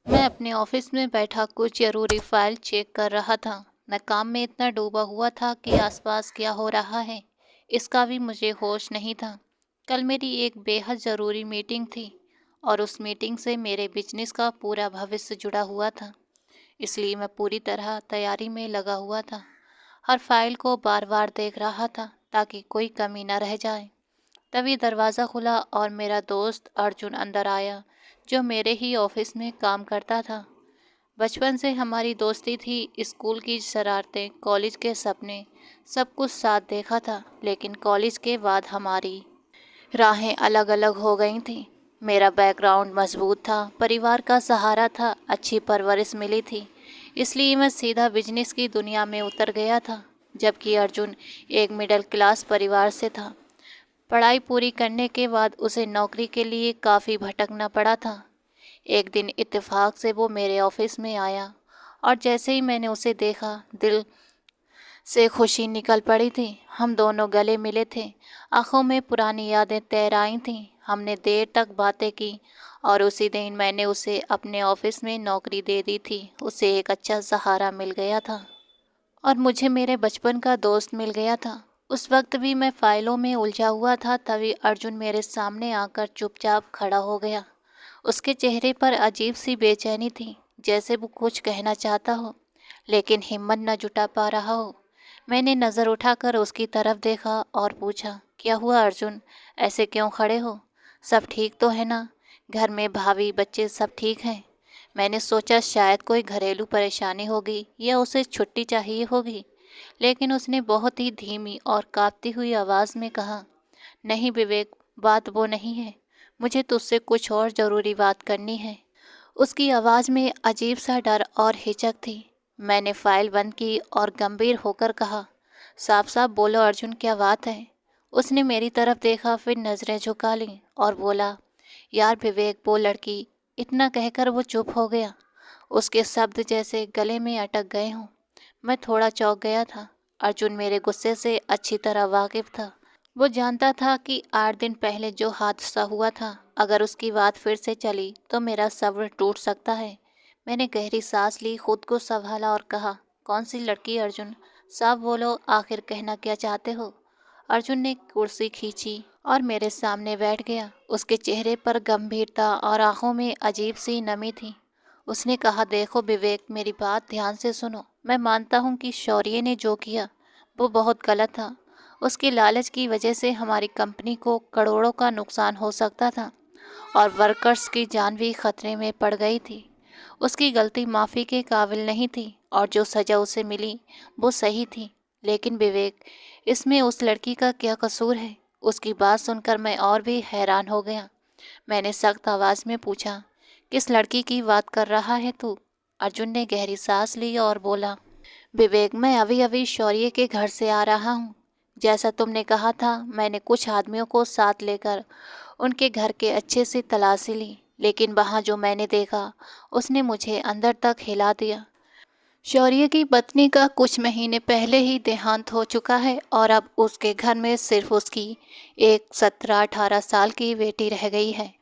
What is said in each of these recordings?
मैं अपने ऑफिस में बैठा कुछ जरूरी फाइल चेक कर रहा था। मैं काम में इतना डूबा हुआ था कि आसपास क्या हो रहा है इसका भी मुझे होश नहीं था। कल मेरी एक बेहद ज़रूरी मीटिंग थी और उस मीटिंग से मेरे बिजनेस का पूरा भविष्य जुड़ा हुआ था। इसलिए मैं पूरी तरह तैयारी में लगा हुआ था। हर फाइल को बार बार देख रहा था ताकि कोई कमी न रह जाए। तभी दरवाज़ा खुला और मेरा दोस्त अर्जुन अंदर आया, जो मेरे ही ऑफिस में काम करता था। बचपन से हमारी दोस्ती थी, स्कूल की शरारतें, कॉलेज के सपने, सब कुछ साथ देखा था। लेकिन कॉलेज के बाद हमारी राहें अलग अलग हो गई थीं। मेरा बैकग्राउंड मजबूत था, परिवार का सहारा था, अच्छी परवरिश मिली थी, इसलिए मैं सीधा बिजनेस की दुनिया में उतर गया था। जबकि अर्जुन एक मिडिल क्लास परिवार से था। पढ़ाई पूरी करने के बाद उसे नौकरी के लिए काफ़ी भटकना पड़ा था। एक दिन इत्तेफाक से वो मेरे ऑफिस में आया और जैसे ही मैंने उसे देखा, दिल से खुशी निकल पड़ी थी। हम दोनों गले मिले थे, आंखों में पुरानी यादें तैर आई थीं। हमने देर तक बातें की और उसी दिन मैंने उसे अपने ऑफिस में नौकरी दे दी थी। उसे एक अच्छा सहारा मिल गया था और मुझे मेरे बचपन का दोस्त मिल गया था। उस वक्त भी मैं फाइलों में उलझा हुआ था, तभी अर्जुन मेरे सामने आकर चुपचाप खड़ा हो गया। उसके चेहरे पर अजीब सी बेचैनी थी, जैसे वो कुछ कहना चाहता हो लेकिन हिम्मत न जुटा पा रहा हो। मैंने नज़र उठाकर उसकी तरफ देखा और पूछा, क्या हुआ अर्जुन, ऐसे क्यों खड़े हो? सब ठीक तो है ना? घर में भाभी बच्चे सब ठीक हैं? मैंने सोचा शायद कोई घरेलू परेशानी होगी या उसे छुट्टी चाहिए होगी, लेकिन उसने बहुत ही धीमी और कांपती हुई आवाज़ में कहा, नहीं विवेक, बात वो नहीं है। मुझे तुझसे कुछ और ज़रूरी बात करनी है। उसकी आवाज़ में अजीब सा डर और हिचक थी। मैंने फाइल बंद की और गंभीर होकर कहा, साफ साफ बोलो अर्जुन, क्या बात है? उसने मेरी तरफ देखा, फिर नज़रें झुका लीं और बोला, यार विवेक, वो लड़की। इतना कहकर वो चुप हो गया। उसके शब्द जैसे गले में अटक गए हों। मैं थोड़ा चौंक गया था। अर्जुन मेरे गुस्से से अच्छी तरह वाकिफ था। वो जानता था कि 8 दिन पहले जो हादसा हुआ था, अगर उसकी बात फिर से चली तो मेरा सब्र टूट सकता है। मैंने गहरी सांस ली, खुद को संभाला और कहा, कौन सी लड़की अर्जुन? साफ बोलो, आखिर कहना क्या चाहते हो? अर्जुन ने कुर्सी खींची और मेरे सामने बैठ गया। उसके चेहरे पर गंभीरता और आंखों में अजीब सी नमी थी। उसने कहा, देखो विवेक, मेरी बात ध्यान से सुनो। मैं मानता हूँ कि शौर्य ने जो किया वो बहुत गलत था। उसकी लालच की वजह से हमारी कंपनी को करोड़ों का नुकसान हो सकता था और वर्कर्स की जान भी खतरे में पड़ गई थी। उसकी गलती माफ़ी के काबिल नहीं थी और जो सज़ा उसे मिली वो सही थी। लेकिन विवेक, इसमें उस लड़की का क्या कसूर है? उसकी बात सुनकर मैं और भी हैरान हो गया। मैंने सख्त आवाज़ में पूछा, किस लड़की की बात कर रहा है तू? अर्जुन ने गहरी सांस ली और बोला, विवेक, मैं अभी अभी शौर्य के घर से आ रहा हूँ। जैसा तुमने कहा था, मैंने कुछ आदमियों को साथ लेकर उनके घर के अच्छे से तलाशी ली, लेकिन वहाँ जो मैंने देखा उसने मुझे अंदर तक हिला दिया। शौर्य की पत्नी का कुछ महीने पहले ही देहांत हो चुका है और अब उसके घर में सिर्फ उसकी एक 17-18 साल की बेटी रह गई है।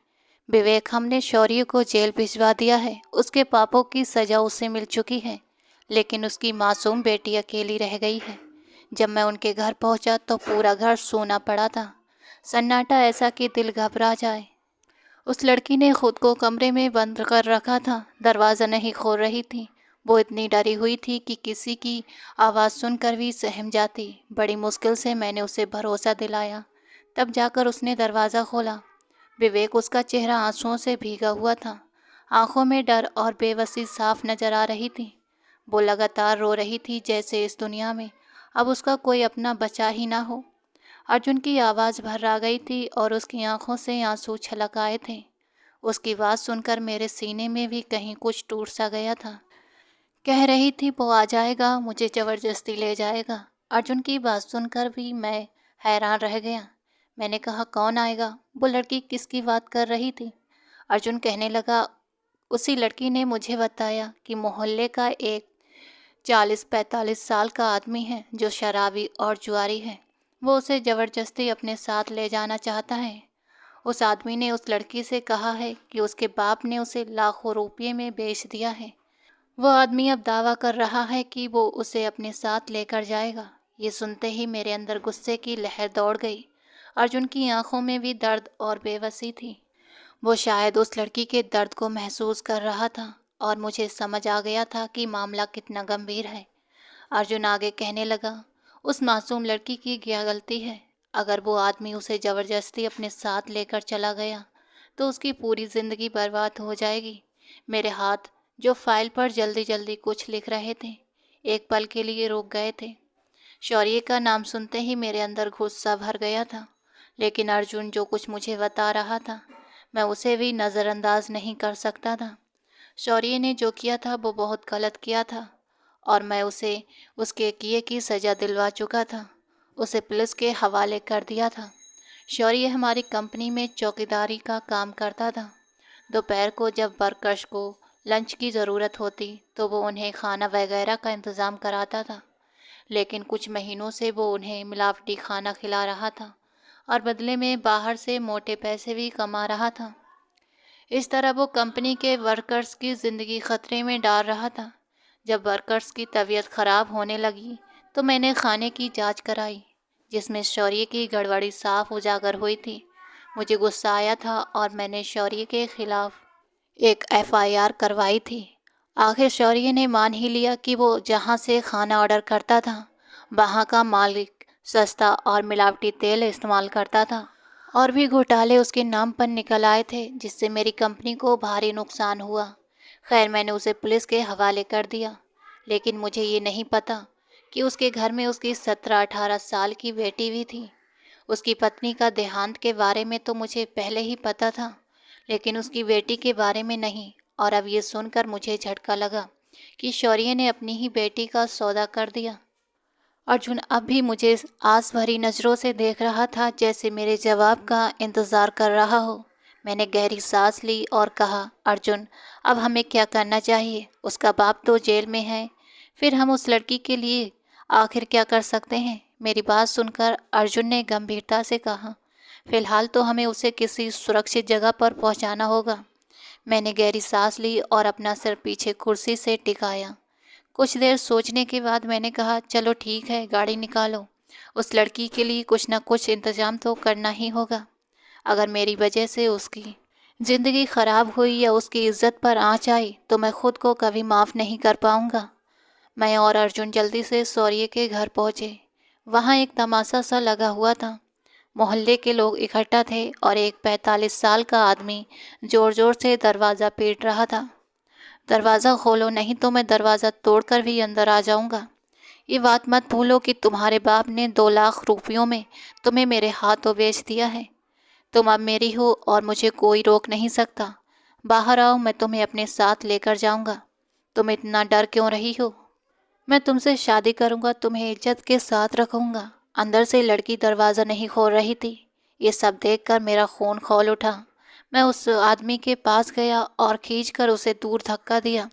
विवेक, हमने शौर्य को जेल भिजवा दिया है। उसके पापों की सज़ा उसे मिल चुकी है, लेकिन उसकी मासूम बेटी अकेली रह गई है। जब मैं उनके घर पहुंचा तो पूरा घर सूना पड़ा था, सन्नाटा ऐसा कि दिल घबरा जाए। उस लड़की ने खुद को कमरे में बंद कर रखा था, दरवाज़ा नहीं खोल रही थी। वो इतनी डरी हुई थी कि किसी की आवाज़ सुनकर भी सहम जाती। बड़ी मुश्किल से मैंने उसे भरोसा दिलाया, तब जाकर उसने दरवाज़ा खोला। विवेक, उसका चेहरा आंसुओं से भीगा हुआ था, आंखों में डर और बेबसी साफ नजर आ रही थी। वो लगातार रो रही थी, जैसे इस दुनिया में अब उसका कोई अपना बचा ही ना हो। अर्जुन की आवाज़ भर्रा गई थी और उसकी आंखों से आंसू छलक आए थे। उसकी बात सुनकर मेरे सीने में भी कहीं कुछ टूट सा गया था। कह रही थी वो आ जाएगा, मुझे ज़बरदस्ती ले जाएगा। अर्जुन की बात सुनकर भी मैं हैरान रह गया। मैंने कहा, कौन आएगा? वो लड़की किसकी बात कर रही थी? अर्जुन कहने लगा, उसी लड़की ने मुझे बताया कि मोहल्ले का एक 40-45 साल का आदमी है जो शराबी और जुआरी है। वो उसे ज़बरदस्ती अपने साथ ले जाना चाहता है। उस आदमी ने उस लड़की से कहा है कि उसके बाप ने उसे लाखों रुपये में बेच दिया है। वह आदमी अब दावा कर रहा है कि वो उसे अपने साथ लेकर जाएगा। ये सुनते ही मेरे अंदर गुस्से की लहर दौड़ गई। अर्जुन की आंखों में भी दर्द और बेबसी थी। वो शायद उस लड़की के दर्द को महसूस कर रहा था और मुझे समझ आ गया था कि मामला कितना गंभीर है। अर्जुन आगे कहने लगा, उस मासूम लड़की की क्या गलती है? अगर वो आदमी उसे ज़बरदस्ती अपने साथ लेकर चला गया तो उसकी पूरी ज़िंदगी बर्बाद हो जाएगी। मेरे हाथ, जो फाइल पर जल्दी जल्दी कुछ लिख रहे थे, एक पल के लिए रुक गए थे। शौर्य का नाम सुनते ही मेरे अंदर गुस्सा भर गया था, लेकिन अर्जुन जो कुछ मुझे बता रहा था, मैं उसे भी नज़रअंदाज नहीं कर सकता था। शौर्य ने जो किया था वो बहुत गलत किया था और मैं उसे उसके किए की सज़ा दिलवा चुका था। उसे पुलिस के हवाले कर दिया था। शौर्य हमारी कंपनी में चौकीदारी का काम करता था। दोपहर को जब वर्कर्स को लंच की ज़रूरत होती तो वो उन्हें खाना वगैरह का इंतज़ाम कराता था, लेकिन कुछ महीनों से वो उन्हें मिलावटी खाना खिला रहा था और बदले में बाहर से मोटे पैसे भी कमा रहा था। इस तरह वो कंपनी के वर्कर्स की ज़िंदगी खतरे में डाल रहा था। जब वर्कर्स की तबीयत ख़राब होने लगी तो मैंने खाने की जांच कराई, जिसमें शौर्य की गड़बड़ी साफ उजागर हुई थी। मुझे गुस्सा आया था और मैंने शौर्य के खिलाफ एक एफआईआर करवाई थी। आखिर शौर्य ने मान ही लिया कि वो जहाँ से खाना ऑर्डर करता था वहाँ का मालिक सस्ता और मिलावटी तेल इस्तेमाल करता था और भी घोटाले उसके नाम पर निकल आए थे, जिससे मेरी कंपनी को भारी नुकसान हुआ। खैर, मैंने उसे पुलिस के हवाले कर दिया, लेकिन मुझे ये नहीं पता कि उसके घर में उसकी 17-18 साल की बेटी भी थी। उसकी पत्नी का देहांत के बारे में तो मुझे पहले ही पता था, लेकिन उसकी बेटी के बारे में नहीं। और अब ये सुनकर मुझे झटका लगा कि शौर्य ने अपनी ही बेटी का सौदा कर दिया। अर्जुन अब भी मुझे आस भरी नज़रों से देख रहा था, जैसे मेरे जवाब का इंतज़ार कर रहा हो। मैंने गहरी सांस ली और कहा, अर्जुन, अब हमें क्या करना चाहिए? उसका बाप तो जेल में है, फिर हम उस लड़की के लिए आखिर क्या कर सकते हैं? मेरी बात सुनकर अर्जुन ने गंभीरता से कहा, फ़िलहाल तो हमें उसे किसी सुरक्षित जगह पर पहुंचाना होगा। मैंने गहरी सांस ली और अपना सिर पीछे कुर्सी से टिकाया। कुछ देर सोचने के बाद मैंने कहा, चलो ठीक है, गाड़ी निकालो। उस लड़की के लिए कुछ ना कुछ इंतज़ाम तो करना ही होगा। अगर मेरी वजह से उसकी ज़िंदगी ख़राब हुई या उसकी इज्जत पर आँच आई तो मैं खुद को कभी माफ़ नहीं कर पाऊँगा। मैं और अर्जुन जल्दी से शौर्य के घर पहुँचे। वहाँ एक तमाशा सा लगा हुआ था। मोहल्ले के लोग इकट्ठा थे और एक 45 साल का आदमी ज़ोर ज़ोर से दरवाज़ा पीट रहा था। दरवाज़ा खोलो, नहीं तो मैं दरवाज़ा तोड़कर भी अंदर आ जाऊंगा। ये बात मत भूलो कि तुम्हारे बाप ने 2 लाख रुपयों में तुम्हें मेरे हाथों बेच दिया है। तुम अब मेरी हो और मुझे कोई रोक नहीं सकता। बाहर आओ, मैं तुम्हें अपने साथ लेकर जाऊंगा। तुम इतना डर क्यों रही हो? मैं तुमसे शादी करूंगा, तुम्हें इज्जत के साथ रखूंगा। अंदर से लड़की दरवाज़ा नहीं खोल रही थी। ये सब देखकर मेरा खून खौल उठा। मैं उस आदमी के पास गया और खींचकर उसे दूर धक्का दिया।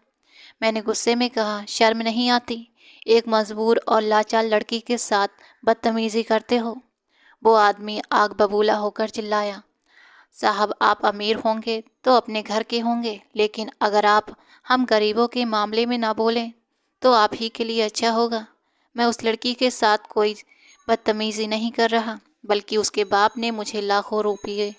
मैंने गुस्से में कहा, शर्म नहीं आती? एक मजबूर और लाचार लड़की के साथ बदतमीजी करते हो। वो आदमी आग बबूला होकर चिल्लाया, साहब, आप अमीर होंगे तो अपने घर के होंगे, लेकिन अगर आप हम गरीबों के मामले में ना बोलें तो आप ही के लिए अच्छा होगा। मैं उस लड़की के साथ कोई बदतमीजी नहीं कर रहा, बल्कि उसके बाप ने मुझे लाखों रुपये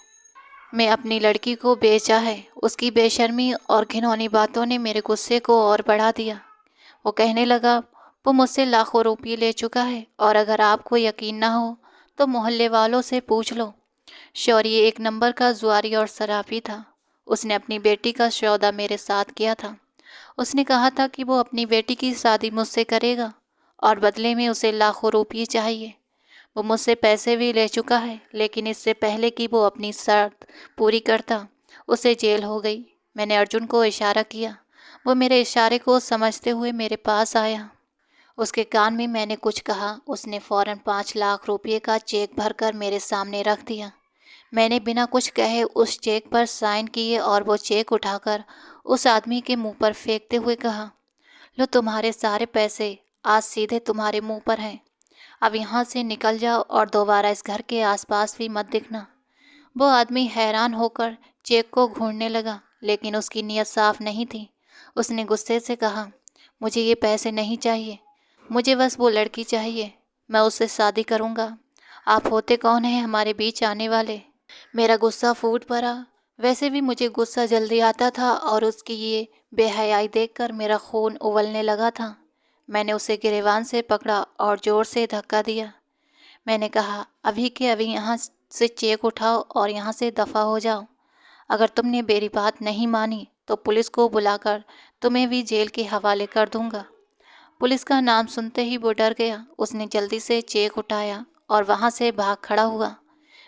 में अपनी लड़की को बेचा है। उसकी बेशर्मी और घिनौनी बातों ने मेरे गुस्से को और बढ़ा दिया। वो कहने लगा, वो मुझसे लाखों रुपये ले चुका है और अगर आपको यकीन ना हो तो मोहल्ले वालों से पूछ लो। शौर्य एक नंबर का जुआरी और शराबी था। उसने अपनी बेटी का सौदा मेरे साथ किया था। उसने कहा था कि वो अपनी बेटी की शादी मुझसे करेगा और बदले में उसे लाखों रुपये चाहिए। वो मुझसे पैसे भी ले चुका है, लेकिन इससे पहले कि वो अपनी शर्त पूरी करता, उसे जेल हो गई। मैंने अर्जुन को इशारा किया। वो मेरे इशारे को समझते हुए मेरे पास आया। उसके कान में मैंने कुछ कहा। उसने फ़ौरन 5 लाख रुपये का चेक भरकर मेरे सामने रख दिया। मैंने बिना कुछ कहे उस चेक पर साइन किए और वो चेक उठाकर उस आदमी के मुंह पर फेंकते हुए कहा, लो, तुम्हारे सारे पैसे आज सीधे तुम्हारे मुंह पर हैं। अब यहाँ से निकल जाओ और दोबारा इस घर के आसपास भी मत दिखना। वो आदमी हैरान होकर चेक को घूरने लगा, लेकिन उसकी नीयत साफ नहीं थी। उसने गुस्से से कहा, मुझे ये पैसे नहीं चाहिए, मुझे बस वो लड़की चाहिए, मैं उससे शादी करूँगा। आप होते कौन हैं हमारे बीच आने वाले? मेरा गुस्सा फूट पड़ा। वैसे भी मुझे गुस्सा जल्दी आता था और उसकी ये बेहयाई देखकर मेरा खून उबलने लगा था। मैंने उसे गिरेबान से पकड़ा और ज़ोर से धक्का दिया। मैंने कहा, अभी के अभी यहाँ से चेक उठाओ और यहाँ से दफ़ा हो जाओ। अगर तुमने मेरी बात नहीं मानी तो पुलिस को बुलाकर तुम्हें भी जेल के हवाले कर दूंगा। पुलिस का नाम सुनते ही वो डर गया। उसने जल्दी से चेक उठाया और वहाँ से भाग खड़ा हुआ।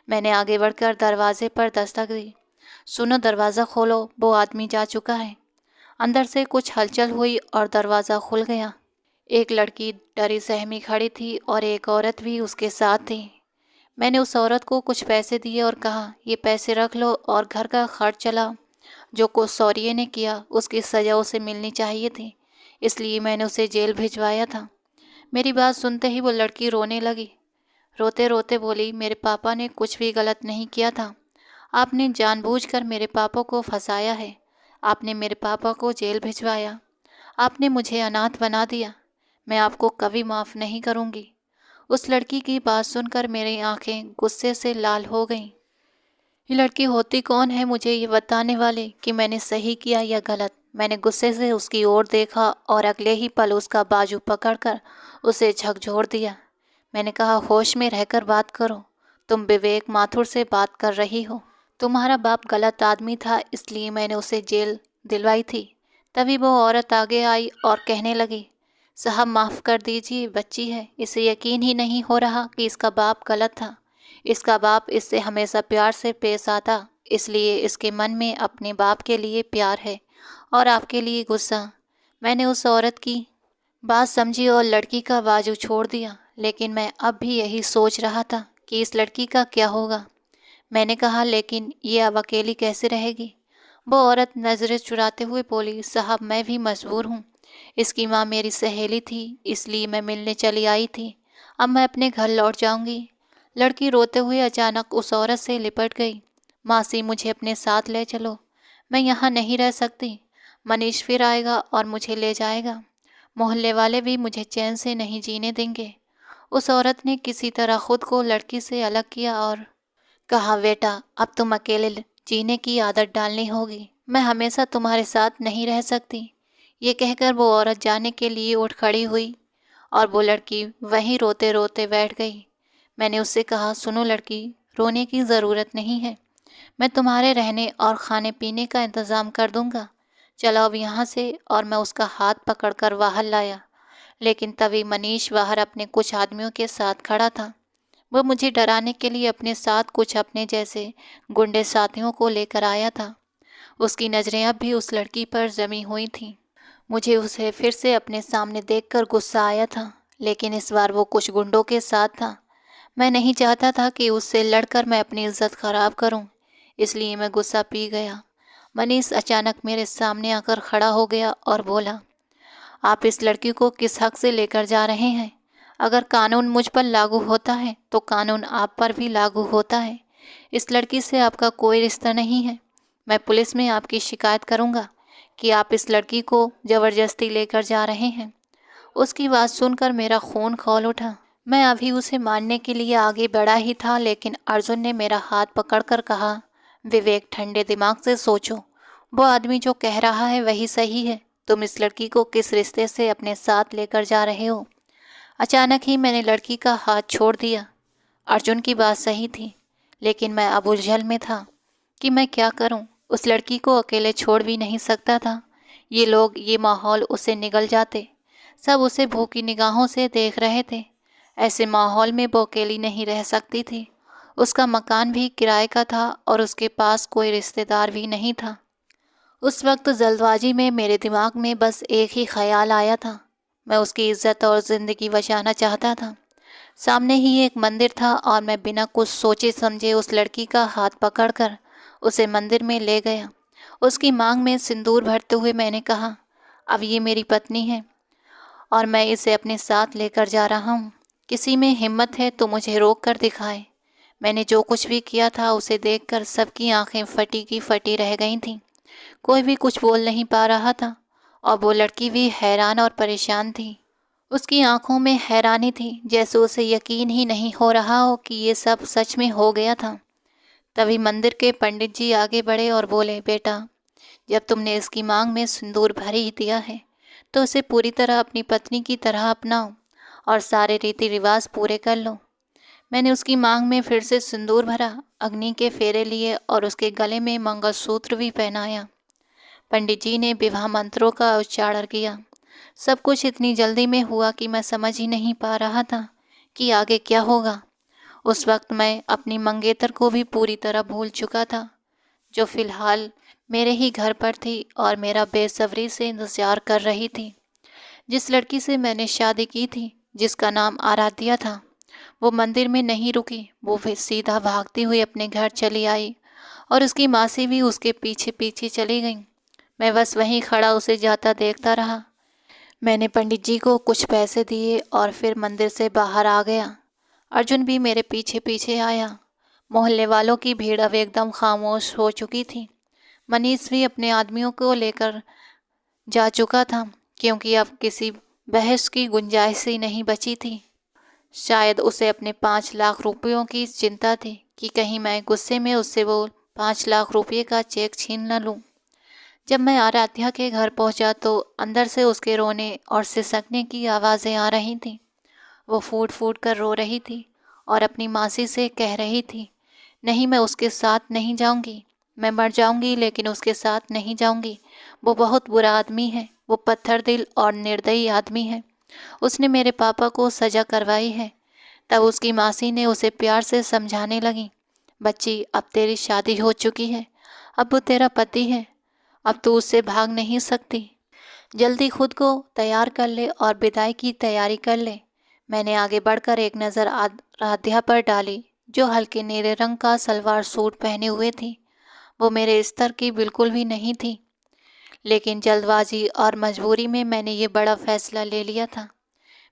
मैंने आगे बढ़कर दरवाजे पर दस्तक दी। सुनो, दरवाज़ा खोलो, वो आदमी जा चुका है। अंदर से कुछ हलचल हुई और दरवाज़ा खुल गया। एक लड़की डरी सहमी खड़ी थी और एक औरत भी उसके साथ थी। मैंने उस औरत को कुछ पैसे दिए और कहा, ये पैसे रख लो और घर का खर्च चलाओ। जो कुछ सौरिये ने किया उसकी सज़ा उसे मिलनी चाहिए थी, इसलिए मैंने उसे जेल भिजवाया था। मेरी बात सुनते ही वो लड़की रोने लगी। रोते रोते बोली, मेरे पापा ने कुछ भी गलत नहीं किया था। आपने जानबूझकर मेरे पापा को फंसाया है। आपने मेरे पापा को जेल भिजवाया। आपने मुझे अनाथ बना दिया। मैं आपको कभी माफ़ नहीं करूँगी। उस लड़की की बात सुनकर मेरी आंखें गुस्से से लाल हो गईं। ये लड़की होती कौन है मुझे ये बताने वाले कि मैंने सही किया या गलत? मैंने गुस्से से उसकी ओर देखा और अगले ही पल उसका बाजू पकड़कर उसे झकझोर दिया। मैंने कहा, होश में रहकर बात करो। तुम विवेक माथुर से बात कर रही हो। तुम्हारा बाप गलत आदमी था, इसलिए मैंने उसे जेल दिलवाई थी। तभी वो औरत आगे आई और कहने लगी, साहब माफ़ कर दीजिए, बच्ची है, इसे यकीन ही नहीं हो रहा कि इसका बाप गलत था। इसका बाप इससे हमेशा प्यार से पेश आता, इसलिए इसके मन में अपने बाप के लिए प्यार है और आपके लिए गुस्सा। मैंने उस औरत की बात समझी और लड़की का बाजू छोड़ दिया, लेकिन मैं अब भी यही सोच रहा था कि इस लड़की का क्या होगा। मैंने कहा, लेकिन ये अब अकेली कैसे रहेगी? वो औरत नज़रें चुराते हुए बोली, साहब मैं भी मजबूर हूँ। इसकी माँ मेरी सहेली थी, इसलिए मैं मिलने चली आई थी। अब मैं अपने घर लौट जाऊँगी। लड़की रोते हुए अचानक उस औरत से लिपट गई। मासी, मुझे अपने साथ ले चलो, मैं यहाँ नहीं रह सकती। मनीष फिर आएगा और मुझे ले जाएगा। मोहल्ले वाले भी मुझे चैन से नहीं जीने देंगे। उस औरत ने किसी तरह खुद को लड़की से अलग किया और कहा, बेटा अब तुम अकेले जीने की आदत डालनी होगी, मैं हमेशा तुम्हारे साथ नहीं रह सकती। ये कहकर वो औरत जाने के लिए उठ खड़ी हुई और वो लड़की वहीं रोते रोते बैठ गई। मैंने उससे कहा, सुनो लड़की, रोने की ज़रूरत नहीं है, मैं तुम्हारे रहने और खाने पीने का इंतज़ाम कर दूंगा। चलो अब यहाँ से। और मैं उसका हाथ पकड़कर बाहर लाया, लेकिन तभी मनीष बाहर अपने कुछ आदमियों के साथ खड़ा था। वह मुझे डराने के लिए अपने साथ कुछ अपने जैसे गुंडे साथियों को लेकर आया था। उसकी नज़रें अब भी उस लड़की पर जमी हुई थीं। मुझे उसे फिर से अपने सामने देखकर गुस्सा आया था, लेकिन इस बार वो कुछ गुंडों के साथ था। मैं नहीं चाहता था कि उससे लड़कर मैं अपनी इज्जत खराब करूं, इसलिए मैं गुस्सा पी गया। मनीष अचानक मेरे सामने आकर खड़ा हो गया और बोला, आप इस लड़की को किस हक से लेकर जा रहे हैं? अगर कानून मुझ पर लागू होता है तो कानून आप पर भी लागू होता है। इस लड़की से आपका कोई रिश्ता नहीं है। मैं पुलिस में आपकी शिकायत करूंगा कि आप इस लड़की को ज़बरदस्ती लेकर जा रहे हैं। उसकी बात सुनकर मेरा खून खौल उठा। मैं अभी उसे मारने के लिए आगे बढ़ा ही था, लेकिन अर्जुन ने मेरा हाथ पकड़कर कहा, विवेक ठंडे दिमाग से सोचो, वो आदमी जो कह रहा है वही सही है। तुम इस लड़की को किस रिश्ते से अपने साथ लेकर जा रहे हो? अचानक ही मैंने लड़की का हाथ छोड़ दिया। अर्जुन की बात सही थी, लेकिन मैं अब उलझन में था कि मैं क्या करूं। उस लड़की को अकेले छोड़ भी नहीं सकता था। ये लोग, ये माहौल उसे निगल जाते। सब उसे भूखी निगाहों से देख रहे थे। ऐसे माहौल में वो अकेली नहीं रह सकती थी। उसका मकान भी किराए का था और उसके पास कोई रिश्तेदार भी नहीं था। उस वक्त जल्दबाजी में मेरे दिमाग में बस एक ही ख्याल आया था, मैं उसकी इज्जत और ज़िंदगी बचाना चाहता था। सामने ही एक मंदिर था और मैं बिना कुछ सोचे समझे उस लड़की का हाथ पकड़कर उसे मंदिर में ले गया। उसकी मांग में सिंदूर भरते हुए मैंने कहा, अब ये मेरी पत्नी है और मैं इसे अपने साथ लेकर जा रहा हूँ। किसी में हिम्मत है तो मुझे रोक कर दिखाए। मैंने जो कुछ भी किया था उसे देखकर सबकी आंखें फटी की फटी रह गई थीं। कोई भी कुछ बोल नहीं पा रहा था और वो लड़की भी हैरान और परेशान थी। उसकी आंखों में हैरानी थी, जैसे उसे यकीन ही नहीं हो रहा हो कि ये सब सच में हो गया था। तभी मंदिर के पंडित जी आगे बढ़े और बोले, बेटा, जब तुमने इसकी मांग में सिंदूर भर ही दिया है तो उसे पूरी तरह अपनी पत्नी की तरह अपनाओ और सारे रीति रिवाज पूरे कर लो। मैंने उसकी मांग में फिर से सिंदूर भरा, अग्नि के फेरे लिए और उसके गले में मंगलसूत्र भी पहनाया। पंडित जी ने विवाह मंत्रों का उच्चारण किया। सब कुछ इतनी जल्दी में हुआ कि मैं समझ ही नहीं पा रहा था कि आगे क्या होगा। उस वक्त मैं अपनी मंगेतर को भी पूरी तरह भूल चुका था, जो फिलहाल मेरे ही घर पर थी और मेरा बेसब्री से इंतजार कर रही थी। जिस लड़की से मैंने शादी की थी, जिसका नाम आराध्या था, वो मंदिर में नहीं रुकी। वो फिर सीधा भागती हुई अपने घर चली आई और उसकी मासी भी उसके पीछे पीछे चली गई। मैं बस वहीं खड़ा उसे जाता देखता रहा। मैंने पंडित जी को कुछ पैसे दिए और फिर मंदिर से बाहर आ गया। अर्जुन भी मेरे पीछे पीछे आया। मोहल्ले वालों की भीड़ अब एकदम खामोश हो चुकी थी। मनीष भी अपने आदमियों को लेकर जा चुका था, क्योंकि अब किसी बहस की गुंजाइश ही नहीं बची थी। शायद उसे अपने 5 लाख रुपयों की चिंता थी कि कहीं मैं गुस्से में उससे वो 5 लाख रुपये का चेक छीन न लूं। जब मैं आराध्या के घर पहुंचा तो अंदर से उसके रोने और सिसकने की आवाज़ें आ रही थीं। वो फूट फूट कर रो रही थी और अपनी मासी से कह रही थी, नहीं, मैं उसके साथ नहीं जाऊंगी। मैं मर जाऊंगी लेकिन उसके साथ नहीं जाऊंगी। वो बहुत बुरा आदमी है। वो पत्थर दिल और निर्दयी आदमी है। उसने मेरे पापा को सज़ा करवाई है। तब उसकी मासी ने उसे प्यार से समझाने लगी, बच्ची, अब तेरी शादी हो चुकी है। अब वो तेरा पति है। अब तू उससे भाग नहीं सकती। जल्दी खुद को तैयार कर ले और विदाई की तैयारी कर ले। मैंने आगे बढ़कर एक नज़र आराध्या पर डाली, जो हल्के नीले रंग का सलवार सूट पहने हुए थी। वो मेरे स्तर की बिल्कुल भी नहीं थी, लेकिन जल्दबाजी और मजबूरी में मैंने ये बड़ा फैसला ले लिया था।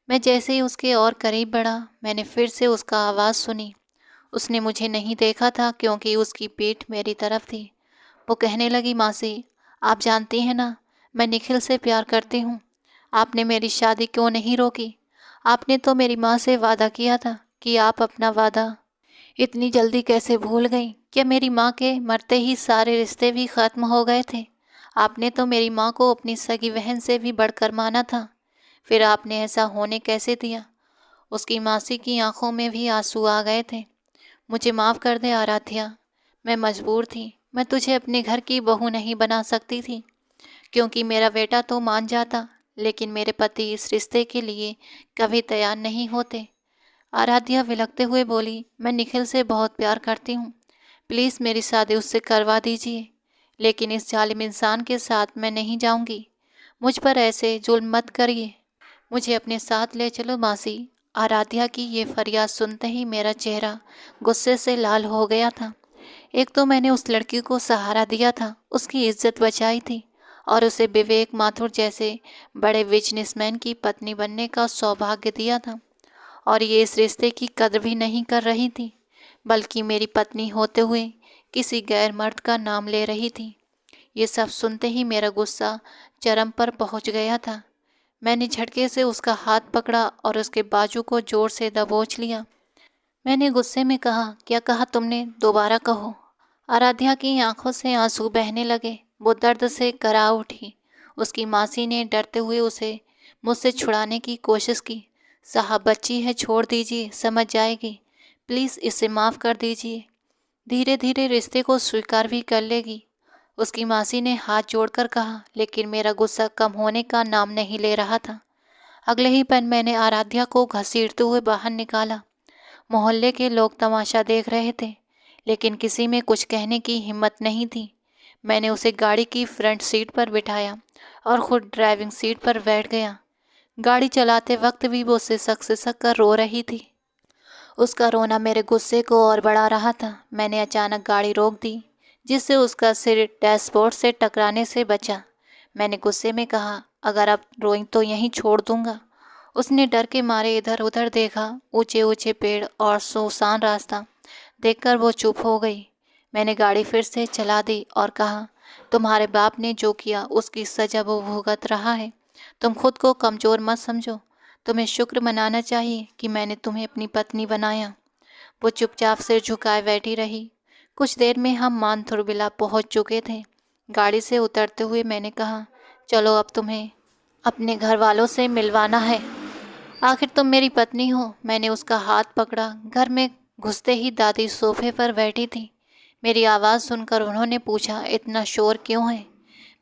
मैं जैसे ही उसके और करीब बढ़ा, मैंने फिर से उसका आवाज़ सुनी। उसने मुझे नहीं देखा था क्योंकि उसकी पीठ मेरी तरफ थी। वो कहने लगी, मासी, आप जानती हैं ना, मैं निखिल से प्यार करती हूँ। आपने मेरी शादी क्यों नहीं रोकी? आपने तो मेरी माँ से वादा किया था कि आप अपना वादा इतनी जल्दी कैसे भूल गई? क्या मेरी माँ के मरते ही सारे रिश्ते भी ख़त्म हो गए थे? आपने तो मेरी माँ को अपनी सगी बहन से भी बढ़कर माना था। फिर आपने ऐसा होने कैसे दिया? उसकी मासी की आंखों में भी आंसू आ गए थे। मुझे माफ़ कर दे आराध्या, मैं मजबूर थी। मैं तुझे अपने घर की बहू नहीं बना सकती थी, क्योंकि मेरा बेटा तो मान जाता, लेकिन मेरे पति इस रिश्ते के लिए कभी तैयार नहीं होते। आराध्या विलखते हुए बोली, मैं निखिल से बहुत प्यार करती हूँ। प्लीज़ मेरी शादी उससे करवा दीजिए, लेकिन इस जालिम इंसान के साथ मैं नहीं जाऊँगी। मुझ पर ऐसे जुल्म मत करिए। मुझे अपने साथ ले चलो मासी। आराध्या की ये फरियाद सुनते ही मेरा चेहरा गुस्से से लाल हो गया था। एक तो मैंने उस लड़की को सहारा दिया था, उसकी इज्जत बचाई थी और उसे विवेक माथुर जैसे बड़े बिजनेसमैन की पत्नी बनने का सौभाग्य दिया था, और ये इस रिश्ते की कद्र भी नहीं कर रही थी, बल्कि मेरी पत्नी होते हुए किसी गैर मर्द का नाम ले रही थी। ये सब सुनते ही मेरा गुस्सा चरम पर पहुंच गया था। मैंने झटके से उसका हाथ पकड़ा और उसके बाजू को जोर से दबोच लिया। मैंने गुस्से में कहा, क्या कहा तुमने? दोबारा कहो। आराध्या की आंखों से आंसू बहने लगे। वो दर्द से करा उठी। उसकी मासी ने डरते हुए उसे मुझसे छुड़ाने की कोशिश की। साहब, बच्ची है, छोड़ दीजिए, समझ जाएगी। प्लीज़ इसे माफ़ कर दीजिए। धीरे धीरे रिश्ते को स्वीकार भी कर लेगी, उसकी मासी ने हाथ जोड़कर कहा। लेकिन मेरा गुस्सा कम होने का नाम नहीं ले रहा था। अगले ही पल मैंने आराध्या को घसीटते हुए बाहर निकाला। मोहल्ले के लोग तमाशा देख रहे थे, लेकिन किसी में कुछ कहने की हिम्मत नहीं थी। मैंने उसे गाड़ी की फ्रंट सीट पर बिठाया और खुद ड्राइविंग सीट पर बैठ गया। गाड़ी चलाते वक्त भी वो सिसक कर रो रही थी। उसका रोना मेरे गुस्से को और बढ़ा रहा था। मैंने अचानक गाड़ी रोक दी, जिससे उसका सिर डैशबोर्ड से टकराने से बचा। मैंने गुस्से में कहा, अगर अब रोइंग तो यहीं छोड़ दूंगा। उसने डर के मारे इधर उधर देखा। ऊंचे ऊंचे पेड़ और सुनसान रास्ता देखकर वो चुप हो गई। मैंने गाड़ी फिर से चला दी और कहा, तुम्हारे बाप ने जो किया उसकी सजा वो भुगत रहा है। तुम खुद को कमज़ोर मत समझो। तुम्हें शुक्र मनाना चाहिए कि मैंने तुम्हें अपनी पत्नी बनाया। वो चुपचाप सिर झुकाए बैठी रही। कुछ देर में हम मानथुरबिला पहुंच चुके थे। गाड़ी से उतरते हुए मैंने कहा, चलो अब तुम्हें अपने घर वालों से मिलवाना है। आखिर तुम मेरी पत्नी हो। मैंने उसका हाथ पकड़ा। घर में घुसते ही दादी सोफे पर बैठी थी। मेरी आवाज़ सुनकर उन्होंने पूछा, इतना शोर क्यों है?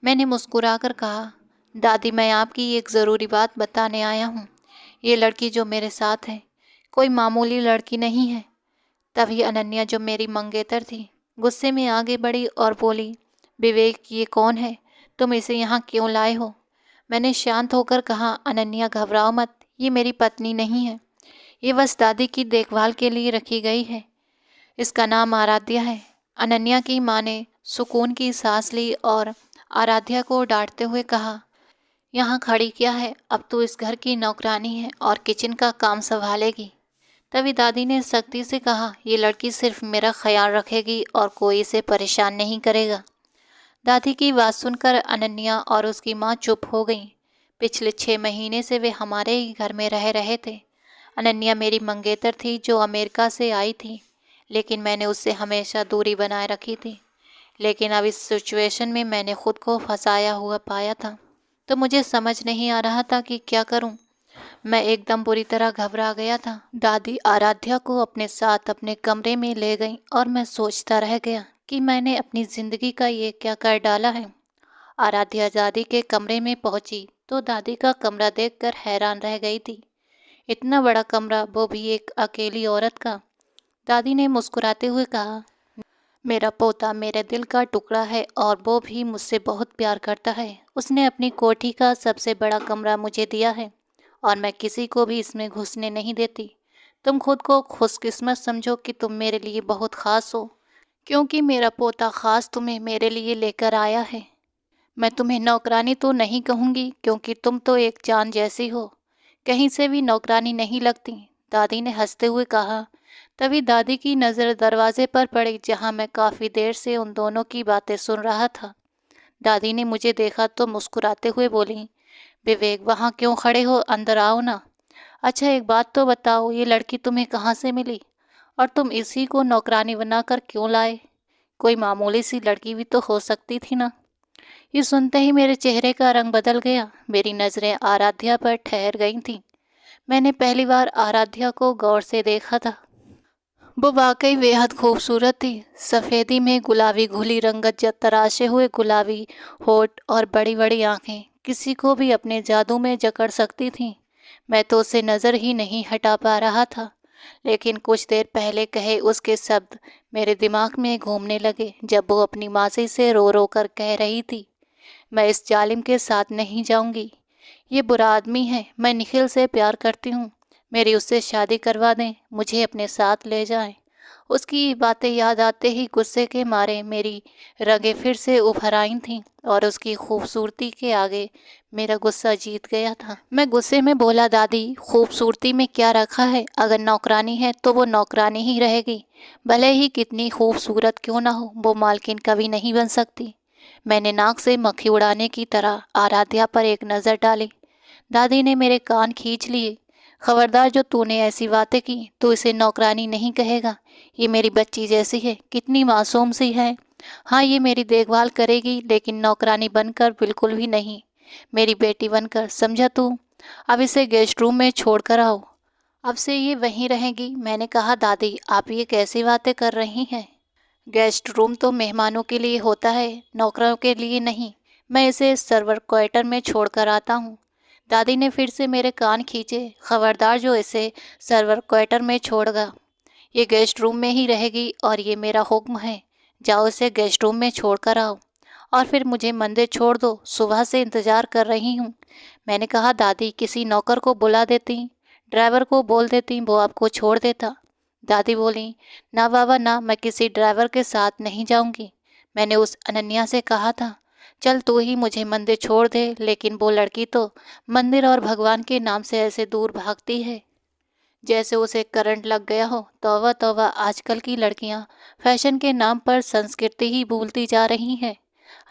मैंने मुस्कुराकर कहा, दादी मैं आपकी एक ज़रूरी बात बताने आया हूँ। ये लड़की जो मेरे साथ है कोई मामूली लड़की नहीं है। तभी अनन्या जो मेरी मंगेतर थी गुस्से में आगे बढ़ी और बोली, विवेक ये कौन है? तुम इसे यहाँ क्यों लाए हो? मैंने शांत होकर कहा, अनन्या घबराओ मत, ये मेरी पत्नी नहीं है। ये बस दादी की देखभाल के लिए रखी गई है। इसका नाम आराध्या है। अनन्या की माँ ने सुकून की सांस ली और आराध्या को डांटते हुए कहा, यहाँ खड़ी क्या है? अब तो इस घर की नौकरानी है और किचन का काम संभालेगी। तभी दादी ने सख्ती से कहा, ये लड़की सिर्फ मेरा ख्याल रखेगी और कोई इसे परेशान नहीं करेगा। दादी की बात सुनकर अनन्या और उसकी माँ चुप हो गईं। पिछले 6 महीने से वे हमारे ही घर में रह रहे थे। अनन्या मेरी मंगेतर थी जो अमेरिका से आई थी, लेकिन मैंने उससे हमेशा दूरी बनाए रखी थी। लेकिन अब इस सिचुएशन में मैंने खुद को फंसाया हुआ पाया था, तो मुझे समझ नहीं आ रहा था कि क्या करूं। मैं एकदम बुरी तरह घबरा गया था। दादी आराध्या को अपने साथ अपने कमरे में ले गई और मैं सोचता रह गया कि मैंने अपनी ज़िंदगी का ये क्या कर डाला है। आराध्या दादी के कमरे में पहुंची तो दादी का कमरा देखकर हैरान रह गई थी। इतना बड़ा कमरा, वो भी एक अकेली औरत का। दादी ने मुस्कुराते हुए कहा, मेरा पोता मेरे दिल का टुकड़ा है और वो भी मुझसे बहुत प्यार करता है। उसने अपनी कोठी का सबसे बड़ा कमरा मुझे दिया है और मैं किसी को भी इसमें घुसने नहीं देती। तुम खुद को खुशकिस्मत समझो कि तुम मेरे लिए बहुत ख़ास हो, क्योंकि मेरा पोता ख़ास तुम्हें मेरे लिए लेकर आया है। मैं तुम्हें नौकरानी तो नहीं कहूँगी क्योंकि तुम तो एक जान जैसी हो, कहीं से भी नौकरानी नहीं लगती, दादी ने हंसते हुए कहा। तभी दादी की नज़र दरवाजे पर पड़ी जहाँ मैं काफ़ी देर से उन दोनों की बातें सुन रहा था। दादी ने मुझे देखा तो मुस्कुराते हुए बोली, विवेक वहाँ क्यों खड़े हो, अंदर आओ ना। अच्छा एक बात तो बताओ, ये लड़की तुम्हें कहाँ से मिली और तुम इसी को नौकरानी बनाकर क्यों लाए? कोई मामूली सी लड़की भी तो हो सकती थी ना। ये सुनते ही मेरे चेहरे का रंग बदल गया। मेरी नज़रें आराध्या पर ठहर गई थीं। मैंने पहली बार आराध्या को गौर से देखा था। वो वाकई बेहद खूबसूरत थी। सफ़ेदी में गुलाबी घुली रंगत, तराशे हुए गुलाबी होठ और बड़ी बड़ी आंखें किसी को भी अपने जादू में जकड़ सकती थीं। मैं तो उसे नज़र ही नहीं हटा पा रहा था, लेकिन कुछ देर पहले कहे उसके शब्द मेरे दिमाग में घूमने लगे जब वो अपनी मासी से रो रो कर कह रही थी, मैं इस जालिम के साथ नहीं जाऊंगी। ये बुरा आदमी है, मैं निखिल से प्यार करती हूँ, मेरी उससे शादी करवा दें, मुझे अपने साथ ले जाएं। उसकी बातें याद आते ही गुस्से के मारे मेरी रगें फिर से उभर आई थीं और उसकी खूबसूरती के आगे मेरा गुस्सा जीत गया था। मैं गुस्से में बोला, दादी खूबसूरती में क्या रखा है? अगर नौकरानी है तो वो नौकरानी ही रहेगी, भले ही कितनी खूबसूरत क्यों ना हो, वो मालकिन कभी नहीं बन सकती। मैंने नाक से मक्खी उड़ाने की तरह आराध्या पर एक नज़र डाली। दादी ने मेरे कान खींच लिए। खबरदार, जो तूने ऐसी बातें की तो इसे नौकरानी नहीं कहेगा। ये मेरी बच्ची जैसी है, कितनी मासूम सी है। हाँ, ये मेरी देखभाल करेगी, लेकिन नौकरानी बनकर बिल्कुल भी नहीं, मेरी बेटी बनकर, समझा तू? अब इसे गेस्ट रूम में छोड़ कर आओ, अब से ये वहीं रहेगी। मैंने कहा, दादी आप ये कैसी बातें कर रही हैं? गेस्ट रूम तो मेहमानों के लिए होता है, नौकरों के लिए नहीं। मैं इसे सर्वर क्वार्टर में छोड़ कर आता हूँ। दादी ने फिर से मेरे कान खींचे। खबरदार, जो इसे सर्वर क्वार्टर में छोड़गा, ये गेस्ट रूम में ही रहेगी और ये मेरा हुक्म है। जाओ इसे गेस्ट रूम में छोड़ कर आओ और फिर मुझे मंदिर छोड़ दो, सुबह से इंतज़ार कर रही हूँ। मैंने कहा, दादी किसी नौकर को बुला देती, ड्राइवर को बोल देती, वो आपको छोड़ देता। दादी बोली, ना बाबा ना, मैं किसी ड्राइवर के साथ नहीं जाऊंगी। मैंने उस अनन्या से कहा था, चल तू ही मुझे मंदिर छोड़ दे, लेकिन वो लड़की तो मंदिर और भगवान के नाम से ऐसे दूर भागती है। जैसे उसे करंट लग गया हो। तौबा तौबा, आजकल की लड़कियां फैशन के नाम पर संस्कृति ही भूलती जा रही हैं।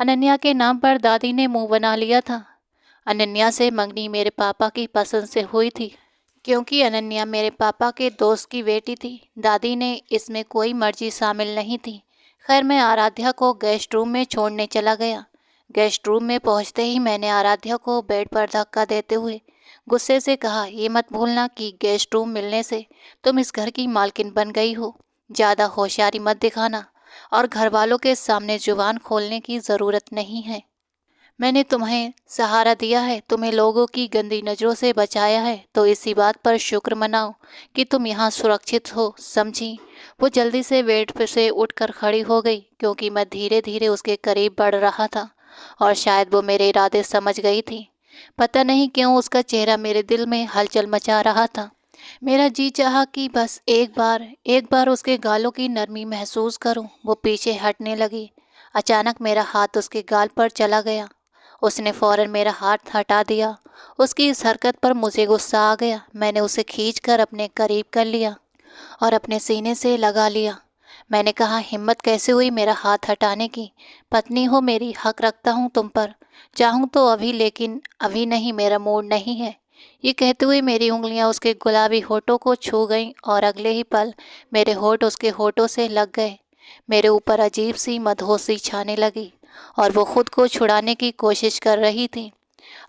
अनन्या के नाम पर दादी ने मुंह बना लिया था। अनन्या से मंगनी मेरे पापा की पसंद से हुई थी, क्योंकि अनन्या मेरे पापा के दोस्त की बेटी थी। दादी ने इसमें कोई मर्जी शामिल नहीं थी। खैर, मैं आराध्या को गेस्ट रूम में छोड़ने चला गया। गेस्ट रूम में पहुंचते ही मैंने आराध्या को बेड पर धक्का देते हुए गुस्से से कहा, ये मत भूलना कि गेस्ट रूम मिलने से तुम इस घर की मालकिन बन गई हो। ज़्यादा होशियारी मत दिखाना और घर वालों के सामने जुबान खोलने की ज़रूरत नहीं है। मैंने तुम्हें सहारा दिया है, तुम्हें लोगों की गंदी नज़रों से बचाया है, तो इसी बात पर शुक्र मनाओ कि तुम यहाँ सुरक्षित हो, समझी। वो जल्दी से बेड पर से उठकर खड़ी हो गई, क्योंकि मैं धीरे धीरे उसके करीब बढ़ रहा था और शायद वो मेरे इरादे समझ गई थी। पता नहीं क्यों उसका चेहरा मेरे दिल में हलचल मचा रहा था। मेरा जी चाहा कि बस एक बार उसके गालों की नरमी महसूस करूं। वो पीछे हटने लगी। अचानक मेरा हाथ उसके गाल पर चला गया। उसने फौरन मेरा हाथ हटा दिया। उसकी इस हरकत पर मुझे गुस्सा आ गया। मैंने उसे खींचकर अपने करीब कर लिया और अपने सीने से लगा लिया। मैंने कहा, हिम्मत कैसे हुई मेरा हाथ हटाने की? पत्नी हो मेरी, हक रखता हूँ तुम पर। चाहूँ तो अभी, लेकिन अभी नहीं, मेरा मूड नहीं है। ये कहते हुए मेरी उंगलियां उसके गुलाबी होठों को छू गईं और अगले ही पल मेरे होठ उसके होठों से लग गए। मेरे ऊपर अजीब सी मदहोशी छाने लगी और वो खुद को छुड़ाने की कोशिश कर रही थी।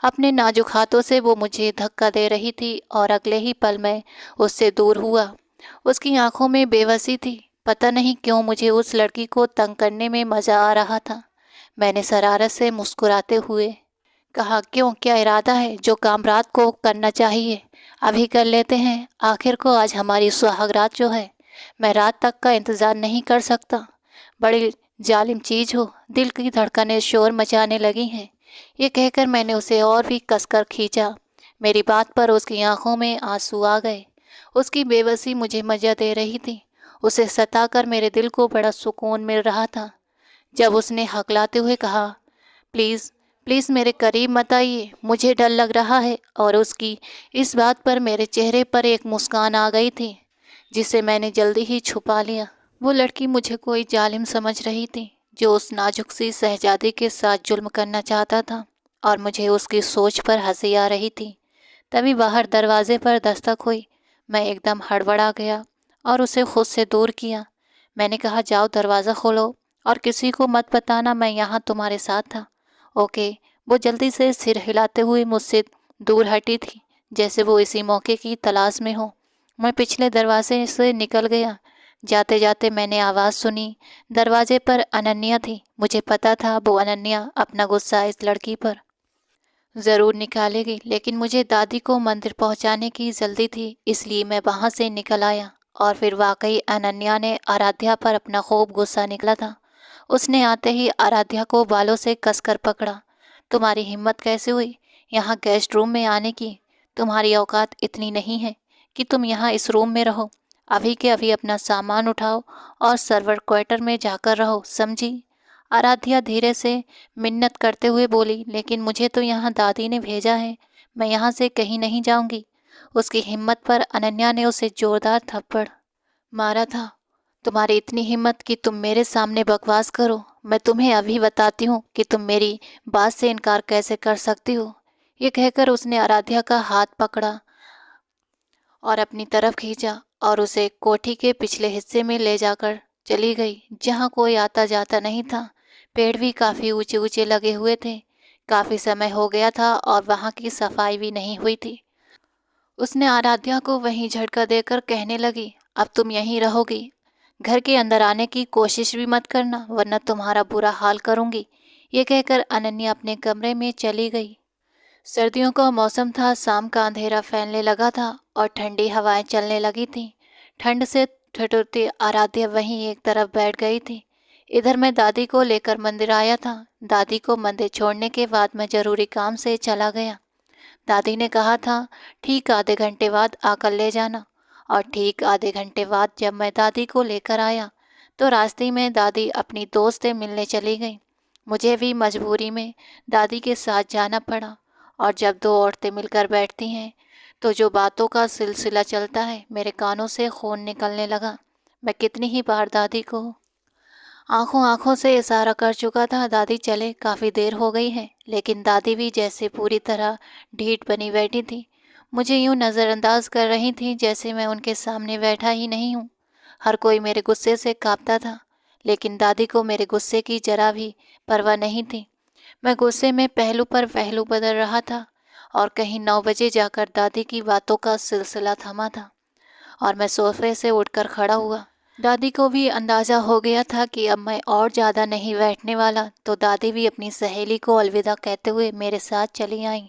अपने नाजुक हाथों से वो मुझे धक्का दे रही थी और अगले ही पल मैं उससे दूर हुआ। उसकी आंखों में बेबसी थी। पता नहीं क्यों मुझे उस लड़की को तंग करने में मज़ा आ रहा था। मैंने शरारत से मुस्कुराते हुए कहा, क्यों, क्या इरादा है? जो काम रात को करना चाहिए अभी कर लेते हैं। आखिर को आज हमारी सुहाग रात जो है, मैं रात तक का इंतज़ार नहीं कर सकता। बड़ी जालिम चीज़ हो, दिल की धड़कनें शोर मचाने लगी हैं। ये कहकर मैंने उसे और भी कसकर खींचा। मेरी बात पर उसकी आंखों में आंसू आ गए। उसकी बेबसी मुझे मजा दे रही थी। उसे सताकर मेरे दिल को बड़ा सुकून मिल रहा था। जब उसने हकलाते हुए कहा, प्लीज़ प्लीज़ मेरे करीब मत आइए, मुझे डर लग रहा है, और उसकी इस बात पर मेरे चेहरे पर एक मुस्कान आ गई थी, जिसे मैंने जल्दी ही छुपा लिया। वो लड़की मुझे कोई जालिम समझ रही थी, जो उस नाजुक सी शहजादी के साथ जुल्म करना चाहता था, और मुझे उसकी सोच पर हंसी आ रही थी। तभी बाहर दरवाजे पर दस्तक हुई। मैं एकदम हड़बड़ा गया और उसे खुद से दूर किया। मैंने कहा, जाओ दरवाज़ा खोलो और किसी को मत बताना मैं यहाँ तुम्हारे साथ था। ओके। वो जल्दी से सिर हिलाते हुए मुझसे दूर हटी थी, जैसे वो इसी मौके की तलाश में हो। मैं पिछले दरवाजे से निकल गया। जाते जाते मैंने आवाज़ सुनी। दरवाजे पर अनन्या थी। मुझे पता था वो अनन्या अपना गुस्सा इस लड़की पर ज़रूर निकालेगी, लेकिन मुझे दादी को मंदिर पहुंचाने की जल्दी थी, इसलिए मैं वहां से निकल आया। और फिर वाकई अनन्या ने आराध्या पर अपना खूब गुस्सा निकला था। उसने आते ही आराध्या को बालों से कसकर पकड़ा। तुम्हारी हिम्मत कैसे हुई यहाँ गेस्ट रूम में आने की? तुम्हारी औकात इतनी नहीं है कि तुम यहाँ इस रूम में रहो। अभी के अभी अपना सामान उठाओ और सर्वर क्वार्टर में जाकर रहो, समझी? आराध्या धीरे से मिन्नत करते हुए बोली, लेकिन मुझे तो यहाँ दादी ने भेजा है, मैं यहाँ से कहीं नहीं जाऊंगी। उसकी हिम्मत पर अनन्या ने उसे जोरदार थप्पड़ मारा था। तुम्हारी इतनी हिम्मत कि तुम मेरे सामने बकवास करो? मैं तुम्हें अभी बताती हूँ कि तुम मेरी बात से इनकार कैसे कर सकती हो। ये कहकर उसने आराध्या का हाथ पकड़ा और अपनी तरफ खींचा और उसे कोठी के पिछले हिस्से में ले जाकर चली गई, जहाँ कोई आता जाता नहीं था। पेड़ भी काफ़ी ऊंचे ऊंचे लगे हुए थे। काफ़ी समय हो गया था और वहाँ की सफाई भी नहीं हुई थी। उसने आराध्या को वहीं झटका देकर कहने लगी, अब तुम यहीं रहोगी। घर के अंदर आने की कोशिश भी मत करना, वरना तुम्हारा बुरा हाल करूंगी। ये कहकर अनन्या अपने कमरे में चली गई। सर्दियों का मौसम था। शाम का अंधेरा फैलने लगा था और ठंडी हवाएं चलने लगी थीं। ठंड से ठिठुरती आराध्या वहीं एक तरफ बैठ गई थी। इधर मैं दादी को लेकर मंदिर आया था। दादी को मंदिर छोड़ने के बाद मैं जरूरी काम से चला गया। दादी ने कहा था, ठीक आधे घंटे बाद आकर ले जाना। और ठीक आधे घंटे बाद जब मैं दादी को लेकर आया तो रास्ते में दादी अपनी दोस्त से मिलने चली गई। मुझे भी मजबूरी में दादी के साथ जाना पड़ा। और जब दो औरतें मिलकर बैठती हैं तो जो बातों का सिलसिला चलता है, मेरे कानों से खून निकलने लगा। मैं कितनी ही बार दादी को आंखों आंखों से इशारा कर चुका था, दादी चले, काफ़ी देर हो गई है, लेकिन दादी भी जैसे पूरी तरह ढीठ बनी बैठी थी। मुझे यूं नज़रअंदाज कर रही थी जैसे मैं उनके सामने बैठा ही नहीं हूँ। हर कोई मेरे गुस्से से कांपता था, लेकिन दादी को मेरे गुस्से की जरा भी परवाह नहीं थी। मैं गुस्से में पहलू पर पहलू बदल रहा था, और कहीं 9 बजे जाकर दादी की बातों का सिलसिला थमा था और मैं सोफे से उठकर खड़ा हुआ। दादी को भी अंदाज़ा हो गया था कि अब मैं और ज़्यादा नहीं बैठने वाला, तो दादी भी अपनी सहेली को अलविदा कहते हुए मेरे साथ चली आईं।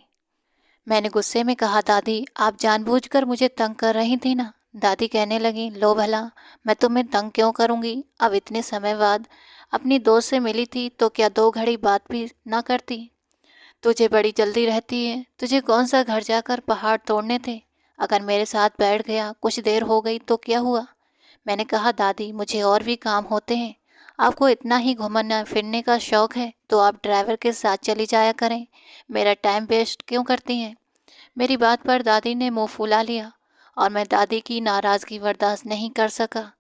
मैंने गुस्से में कहा, दादी आप जानबूझकर मुझे तंग कर रही थी ना। दादी कहने लगी, लो भला, मैं तुम्हें तंग क्यों करूँगी। अब इतने समय बाद अपनी दोस्त से मिली थी तो क्या 2 घड़ी बात भी ना करती। तुझे बड़ी जल्दी रहती है, तुझे कौन सा घर जाकर पहाड़ तोड़ने थे। अगर मेरे साथ बैठ गया, कुछ देर हो गई तो क्या हुआ। मैंने कहा, दादी मुझे और भी काम होते हैं। आपको इतना ही घूमना फिरने का शौक है तो आप ड्राइवर के साथ चली जाया करें, मेरा टाइम वेस्ट क्यों करती हैं। मेरी बात पर दादी ने मुंह फुला लिया और मैं दादी की नाराज़गी बर्दाश्त नहीं कर सका।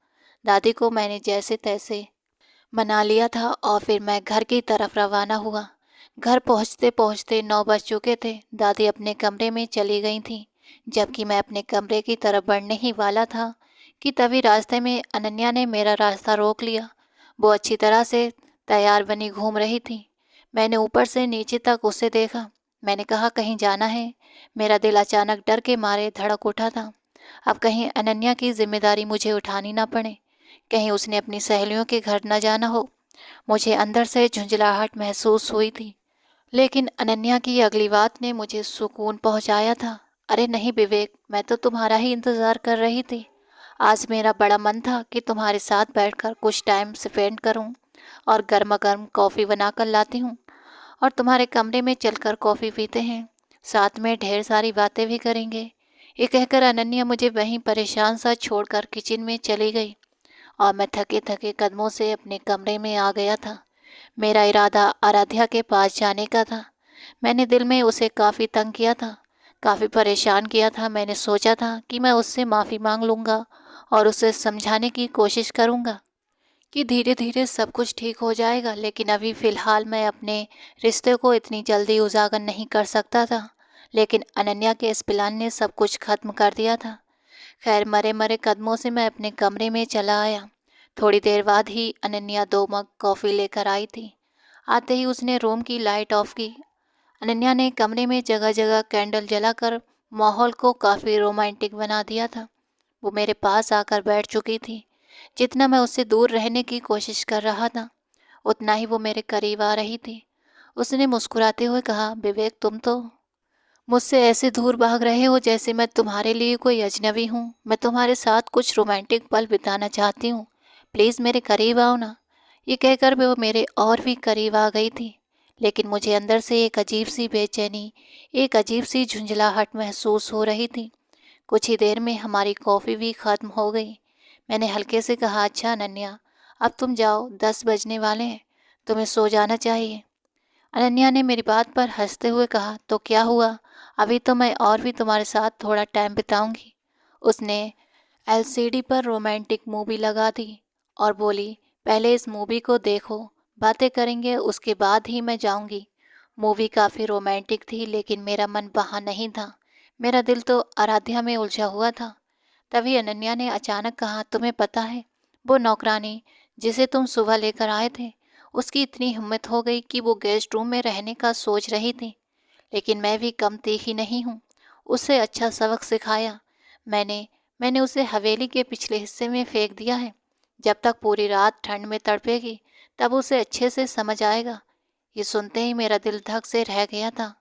दादी को मैंने जैसे तैसे मना लिया था और फिर मैं घर की तरफ रवाना हुआ। घर पहुंचते पहुंचते 9 बज चुके थे। दादी अपने कमरे में चली गई थी, जबकि मैं अपने कमरे की तरफ बढ़ने ही वाला था कि तभी रास्ते में अनन्या ने मेरा रास्ता रोक लिया। वो अच्छी तरह से तैयार बनी घूम रही थी। मैंने ऊपर से नीचे तक उसे देखा। मैंने कहा, कहीं जाना है। मेरा दिल अचानक डर के मारे धड़क उठा था। अब कहीं अनन्या की जिम्मेदारी मुझे उठानी ना पड़े, कहीं उसने अपनी सहेलियों के घर न जाना हो। मुझे अंदर से झुंझलाहट महसूस हुई थी, लेकिन अनन्या की अगली बात ने मुझे सुकून पहुंचाया था। अरे नहीं विवेक, मैं तो तुम्हारा ही इंतज़ार कर रही थी। आज मेरा बड़ा मन था कि तुम्हारे साथ बैठकर कुछ टाइम स्पेंड करूं, और गर्मा गर्म कॉफ़ी बनाकर लाती हूं और तुम्हारे कमरे में चलकर कॉफ़ी पीते हैं, साथ में ढेर सारी बातें भी करेंगे। ये कहकर अनन्या मुझे वहीं परेशान सा छोड़कर किचन में चली गई और मैं थके थके कदमों से अपने कमरे में आ गया था। मेरा इरादा आराध्या के पास जाने का था। मैंने दिल में उसे काफ़ी तंग किया था, काफ़ी परेशान किया था। मैंने सोचा था कि मैं उससे माफ़ी मांग लूँगा और उसे समझाने की कोशिश करूँगा कि धीरे धीरे सब कुछ ठीक हो जाएगा, लेकिन अभी फ़िलहाल मैं अपने रिश्ते को इतनी जल्दी उजागर नहीं कर सकता था। लेकिन अनन्या के इस प्लान ने सब कुछ खत्म कर दिया था। खैर, मरे मरे कदमों से मैं अपने कमरे में चला आया। थोड़ी देर बाद ही अनन्या 2 मग कॉफ़ी लेकर आई थी। आते ही उसने रूम की लाइट ऑफ की। अनन्या ने कमरे में जगह जगह कैंडल जलाकर माहौल को काफ़ी रोमांटिक बना दिया था। वो मेरे पास आकर बैठ चुकी थी। जितना मैं उससे दूर रहने की कोशिश कर रहा था, उतना ही वो मेरे करीब आ रही थी। उसने मुस्कुराते हुए कहा, विवेक तुम तो मुझसे ऐसे दूर भाग रहे हो जैसे मैं तुम्हारे लिए कोई अजनबी हूँ। मैं तुम्हारे साथ कुछ रोमांटिक पल बिताना चाहती हूँ, प्लीज़ मेरे करीब आओ ना। ये कहकर वो मेरे और भी करीब आ गई थी, लेकिन मुझे अंदर से एक अजीब सी बेचैनी, एक अजीब सी झुंझलाहट महसूस हो रही थी। कुछ ही देर में हमारी कॉफ़ी भी ख़त्म हो गई। मैंने हल्के से कहा, अच्छा अनन्या, अब तुम जाओ, 10 बजने वाले हैं, तुम्हें सो जाना चाहिए। अनन्या ने मेरी बात पर हंसते हुए कहा, तो क्या हुआ, अभी तो मैं और भी तुम्हारे साथ थोड़ा टाइम बिताऊंगी। उसने एलसीडी पर रोमांटिक मूवी लगा दी और बोली, पहले इस मूवी को देखो, बातें करेंगे, उसके बाद ही मैं जाऊंगी। मूवी काफ़ी रोमांटिक थी, लेकिन मेरा मन वहाँ नहीं था। मेरा दिल तो आराध्या में उलझा हुआ था। तभी अनन्या ने अचानक कहा, तुम्हें पता है, वो नौकरानी जिसे तुम सुबह लेकर आए थे, उसकी इतनी हिम्मत हो गई कि वो गेस्ट रूम में रहने का सोच रही थी। लेकिन मैं भी कम तीखी नहीं हूँ। उसे अच्छा सबक सिखाया। मैंने मैंने उसे हवेली के पिछले हिस्से में फेंक दिया है। जब तक पूरी रात ठंड में तड़पेगी, तब उसे अच्छे से समझ आएगा। ये सुनते ही मेरा दिल धक से रह गया था।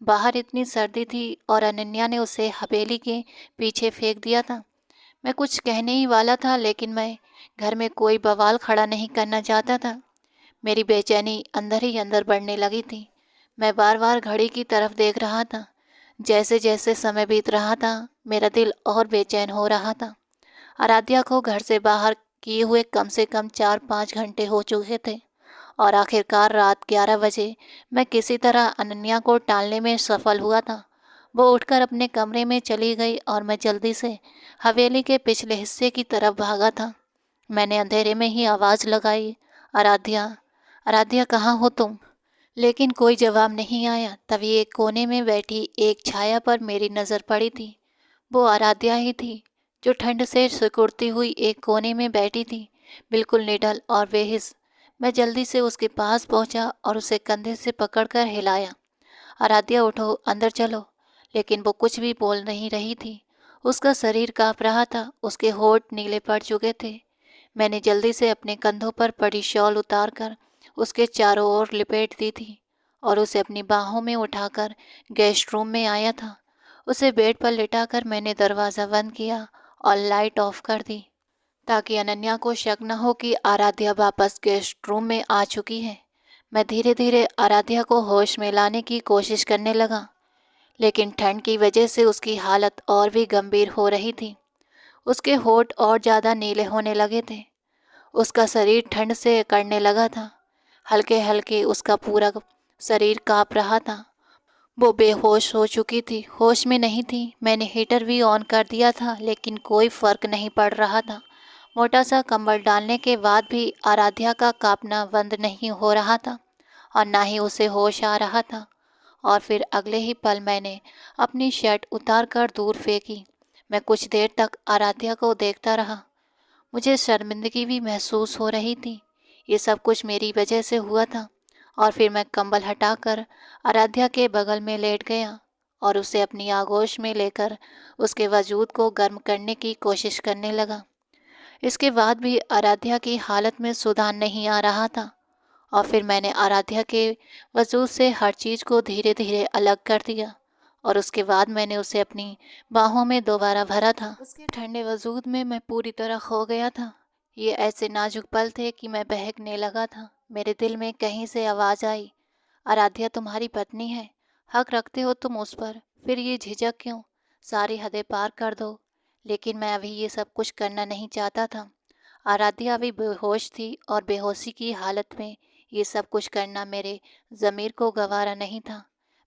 बाहर इतनी सर्दी थी और अनन्या ने उसे हवेली के पीछे फेंक दिया था। मैं कुछ कहने ही वाला था, लेकिन मैं घर में कोई बवाल खड़ा नहीं करना चाहता था। मेरी बेचैनी अंदर ही अंदर बढ़ने लगी थी। मैं बार बार घड़ी की तरफ देख रहा था। जैसे जैसे समय बीत रहा था, मेरा दिल और बेचैन हो रहा था। आराध्या को घर से बाहर किए हुए कम से कम 4-5 घंटे हो चुके थे, और आखिरकार रात 11 बजे मैं किसी तरह अनन्या को टालने में सफल हुआ था। वो उठकर अपने कमरे में चली गई और मैं जल्दी से हवेली के पिछले हिस्से की तरफ भागा था। मैंने अंधेरे में ही आवाज़ लगाई, आराध्या, आराध्या कहाँ हो तुम? लेकिन कोई जवाब नहीं आया। तभी एक कोने में बैठी एक छाया पर मेरी नज़र पड़ी थी। वो आराध्या ही थी, जो ठंड से सिकुड़ती हुई एक कोने में बैठी थी, बिल्कुल निडल और बेहिस। मैं जल्दी से उसके पास पहुंचा और उसे कंधे से पकड़कर हिलाया। आराध्या उठो, अंदर चलो। लेकिन वो कुछ भी बोल नहीं रही थी। उसका शरीर काँप रहा था, उसके होंठ नीले पड़ चुके थे। मैंने जल्दी से अपने कंधों पर पड़ी शॉल उतारकर उसके चारों ओर लिपेट दी थी और उसे अपनी बाहों में उठाकर गेस्ट रूम में आया था। उसे बेड पर लिटाकर मैंने दरवाज़ा बंद किया और लाइट ऑफ कर दी, ताकि अनन्या को शक न हो कि आराध्या वापस गेस्ट रूम में आ चुकी है। मैं धीरे धीरे आराध्या को होश में लाने की कोशिश करने लगा, लेकिन ठंड की वजह से उसकी हालत और भी गंभीर हो रही थी। उसके होंठ और ज़्यादा नीले होने लगे थे। उसका शरीर ठंड से अकड़ने लगा था। हल्के हल्के उसका पूरा शरीर काँप रहा था। वो बेहोश हो चुकी थी, होश में नहीं थी। मैंने हीटर भी ऑन कर दिया था, लेकिन कोई फ़र्क नहीं पड़ रहा था। मोटा सा कंबल डालने के बाद भी आराध्या का कांपना बंद नहीं हो रहा था और ना ही उसे होश आ रहा था। और फिर अगले ही पल मैंने अपनी शर्ट उतार कर दूर फेंकी। मैं कुछ देर तक आराध्या को देखता रहा। मुझे शर्मिंदगी भी महसूस हो रही थी। ये सब कुछ मेरी वजह से हुआ था। और फिर मैं कंबल हटाकर आराध्या के बगल में लेट गया और उसे अपनी आगोश में लेकर उसके वजूद को गर्म करने की कोशिश करने लगा। इसके बाद भी आराध्या की हालत में सुधार नहीं आ रहा था। और फिर मैंने आराध्या के वजूद से हर चीज़ को धीरे धीरे अलग कर दिया और उसके बाद मैंने उसे अपनी बाहों में दोबारा भरा था। उसके ठंडे वजूद में मैं पूरी तरह खो गया था। ये ऐसे नाजुक पल थे कि मैं बहकने लगा था। मेरे दिल में कहीं से आवाज़ आई, आराध्या तुम्हारी पत्नी है, हक रखते हो तुम उस पर, फिर ये झिझक क्यों? सारी हदें पार कर दो। लेकिन मैं अभी ये सब कुछ करना नहीं चाहता था। आराध्या अभी बेहोश थी और बेहोशी की हालत में ये सब कुछ करना मेरे ज़मीर को गवारा नहीं था।